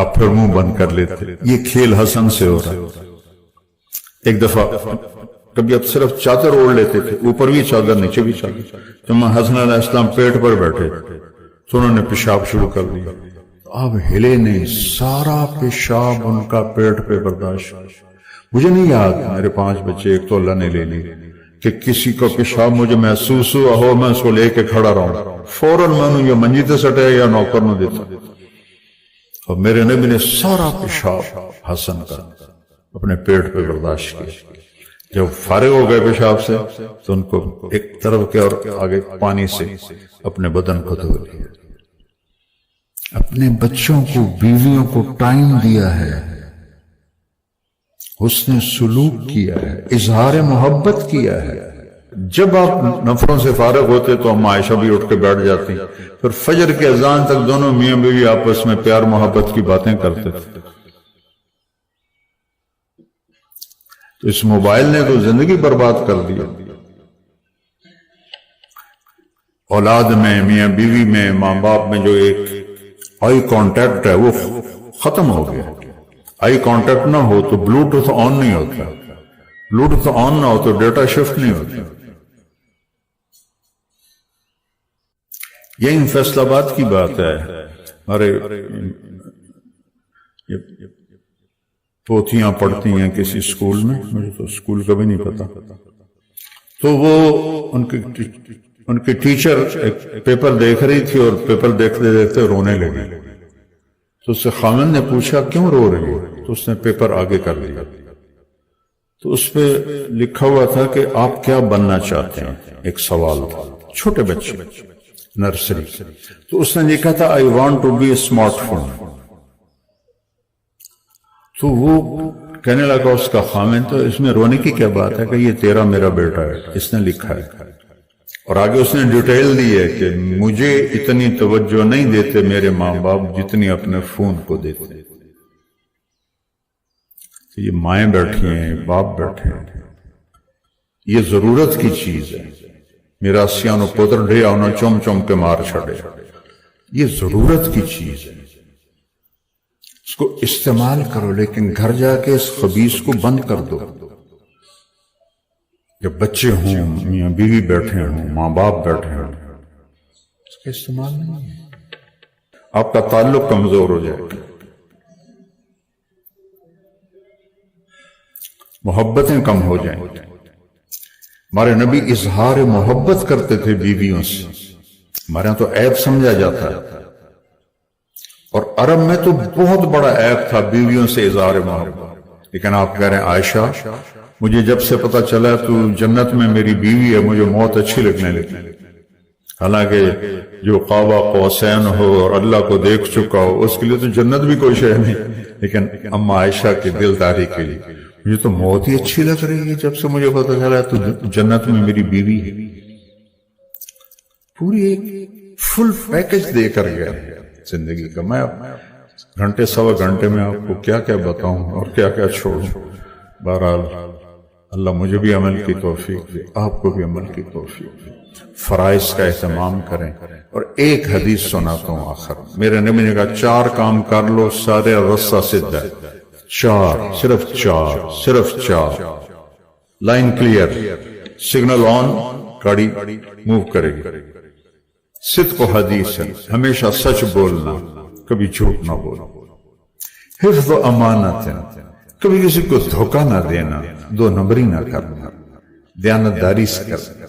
آپ پھر منہ بند کر لیتے. یہ کھیل حسن سے ہو رہا. ایک دفعہ کبھی اب صرف چادر اوڑھ لیتے تھے، اوپر بھی چادر نیچے بھی چادر. جب حسن علیہ السلام پیٹ پر بیٹھے تو انہوں نے پیشاب شروع کر دیا. آپ ہلے نہیں، سارا پیشاب ان کا پیٹ پہ برداشت. مجھے نہیں یاد، میرے 5 بچے، ایک تو اللہ نے لے لی، کہ کسی کو پیشاب مجھے محسوس ہوا ہو میں اس کو لے کے کھڑا رہوں، فوراً میں نے یہ منجی تے سٹے یا نوکر نہ دیتا. اور میرے نبی نے سارا پیشاب حسن کا اپنے پیٹ پہ برداشت کیا. جب فارغ ہو گئے پیشاب سے تو ان کو ایک طرف کے اور آگے پانی سے اپنے بدن کو دھو لیا. اپنے بچوں کو، بیویوں کو ٹائم دیا ہے، حسن سلوک کیا ہے، اظہار محبت کیا ہے. جب آپ نفروں سے فارغ ہوتے تو ہم عائشہ بھی اٹھ کے بیٹھ جاتی، پھر فجر کے اذان تک دونوں میاں بیوی آپس میں پیار محبت کی باتیں کرتے تھے. تو اس موبائل نے تو زندگی برباد کر دی. اولاد میں، میاں بیوی میں، ماں باپ میں جو ایک آئی کانٹیکٹ ہے وہ ختم ہو گیا. آئی کانٹیکٹ نہ ہو تو بلوٹوتھ آن نہیں ہوتا، بلوٹوتھ آن نہ ہو تو ڈیٹا شفٹ نہیں ہوتا. یہی فیصل آباد کی بات ہے. ہمارے پوتیاں پڑھتی ہیں کسی اسکول میں، مجھے تو اسکول کا بھی نہیں پتا، تو وہ ان کی ٹیچر ایک پیپر دیکھ رہی تھی اور پیپر دیکھتے دیکھتے رونے لگی. تو اس سے خامن نے پوچھا کیوں رو رہی ہے؟ تو اس نے پیپر آگے کر دیا. تو اس پہ لکھا ہوا تھا کہ آپ کیا بننا چاہتے ہیں، ایک سوال تھا، چھوٹے بچے، نرسری. تو اس نے لکھا تھا I want to be a smart phone. تو وہ کہنے لگا اس کا خامن تو اس میں رونے کی کیا بات ہے کہ یہ تیرا میرا بیٹا ہے، اس نے لکھا ہے. اور آگے اس نے ڈیٹیل دی ہے کہ مجھے اتنی توجہ نہیں دیتے میرے ماں باپ جتنی اپنے فون کو دیتے. یہ مائیں بیٹھی ہیں، باپ بیٹھے ہیں، یہ ضرورت کی چیز ہے. میرا سیانو پتر ڈھیا انہوں چم چم کے مار چھڑے، یہ ضرورت کی چیز ہے. اس کو استعمال کرو، لیکن گھر جا کے اس خبیث کو بند کر دو. جب بچے ہوں، میاں بیوی بیٹھے ہوں، ماں باپ بیٹھے ہوں، اس کا استعمال نہیں ہے. آپ کا تعلق کمزور ہو جائے گا، محبتیں کم ہو جائیں گی. ہمارے نبی اظہار محبت کرتے تھے بیویوں سے. ہمارے ہاں تو عیب سمجھا جاتا ہے، اور عرب میں تو بہت بڑا عیب تھا بیویوں سے اظہار محبت. لیکن آپ کہہ رہے ہیں عائشہ مجھے جب سے پتا چلا تو جنت میں میری بیوی ہے مجھے موت اچھی لگنے لگی. حالانکہ جو قابہ قوسین ہو اور اللہ کو دیکھ چکا ہو اس کے لیے تو جنت بھی کوئی شے نہیں. لیکن اما عائشہ کی دلداری کے لیے مجھے تو موت ہی اچھی لگ رہی ہے جب سے مجھے پتا چلا تو جنت میں میری بیوی ہے. پوری ایک فل پیکج دے کر گیا زندگی کا. میں گھنٹے سوا گھنٹے میں آپ کو کیا کیا بتاؤں اور کیا کیا چھوڑوں. بہرحال اللہ مجھے بھی عمل کی توفیق دے، آپ کو بھی عمل کی توفیق دے. فرائض کا اہتمام کریں. اور ایک حدیث سناتا ہوں آخر. میرے نبی نے کہا 4 کام کر لو سارے رستہ سدھ ہے. 4، صرف 4. لائن کلیئر، سگنل آن، گاڑی موو کرے گی. صدق و حدیث ہے، ہمیشہ سچ بولنا، کبھی جھوٹ نہ بولنا. حفظ و امانت ہے، کبھی کسی کو دھوکہ نہ دینا، 2 نمبری نہ کرنا، دیانتداری سے کرنا.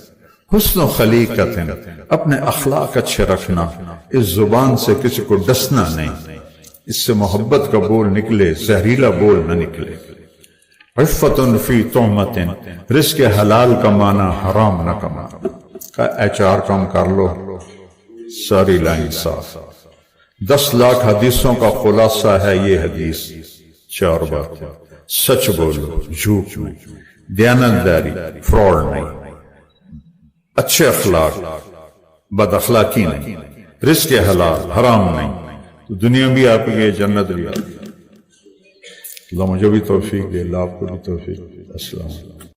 حسن و خلیقت ہے، اپنے اخلاق اچھے رکھنا، اس زبان سے کسی کو ڈسنا نہیں، اس سے محبت کا بول نکلے، زہریلا بول نہ نکلے. عفت فی طعمت، رزق حلال کمانا، حرام نہ کمانا۔ HR کم کر لو، ساری لائن صاف۔ 10 لاکھ حدیثوں کا خلاصہ ہے یہ حدیث، 4 باتیں: سچ بولو، جھوٹ نہیں، دیانتداری، فراڈ نہیں، اچھے اخلاق، بد اخلاقی نہیں، رزق حلال، حرام نہیں، تو دنیا بھی آپ کی جنت بھی آپ کی۔ اللہ مجھے بھی توفیق دے، اللہ آپ کو بھی توفیق دے۔ السلام علیکم۔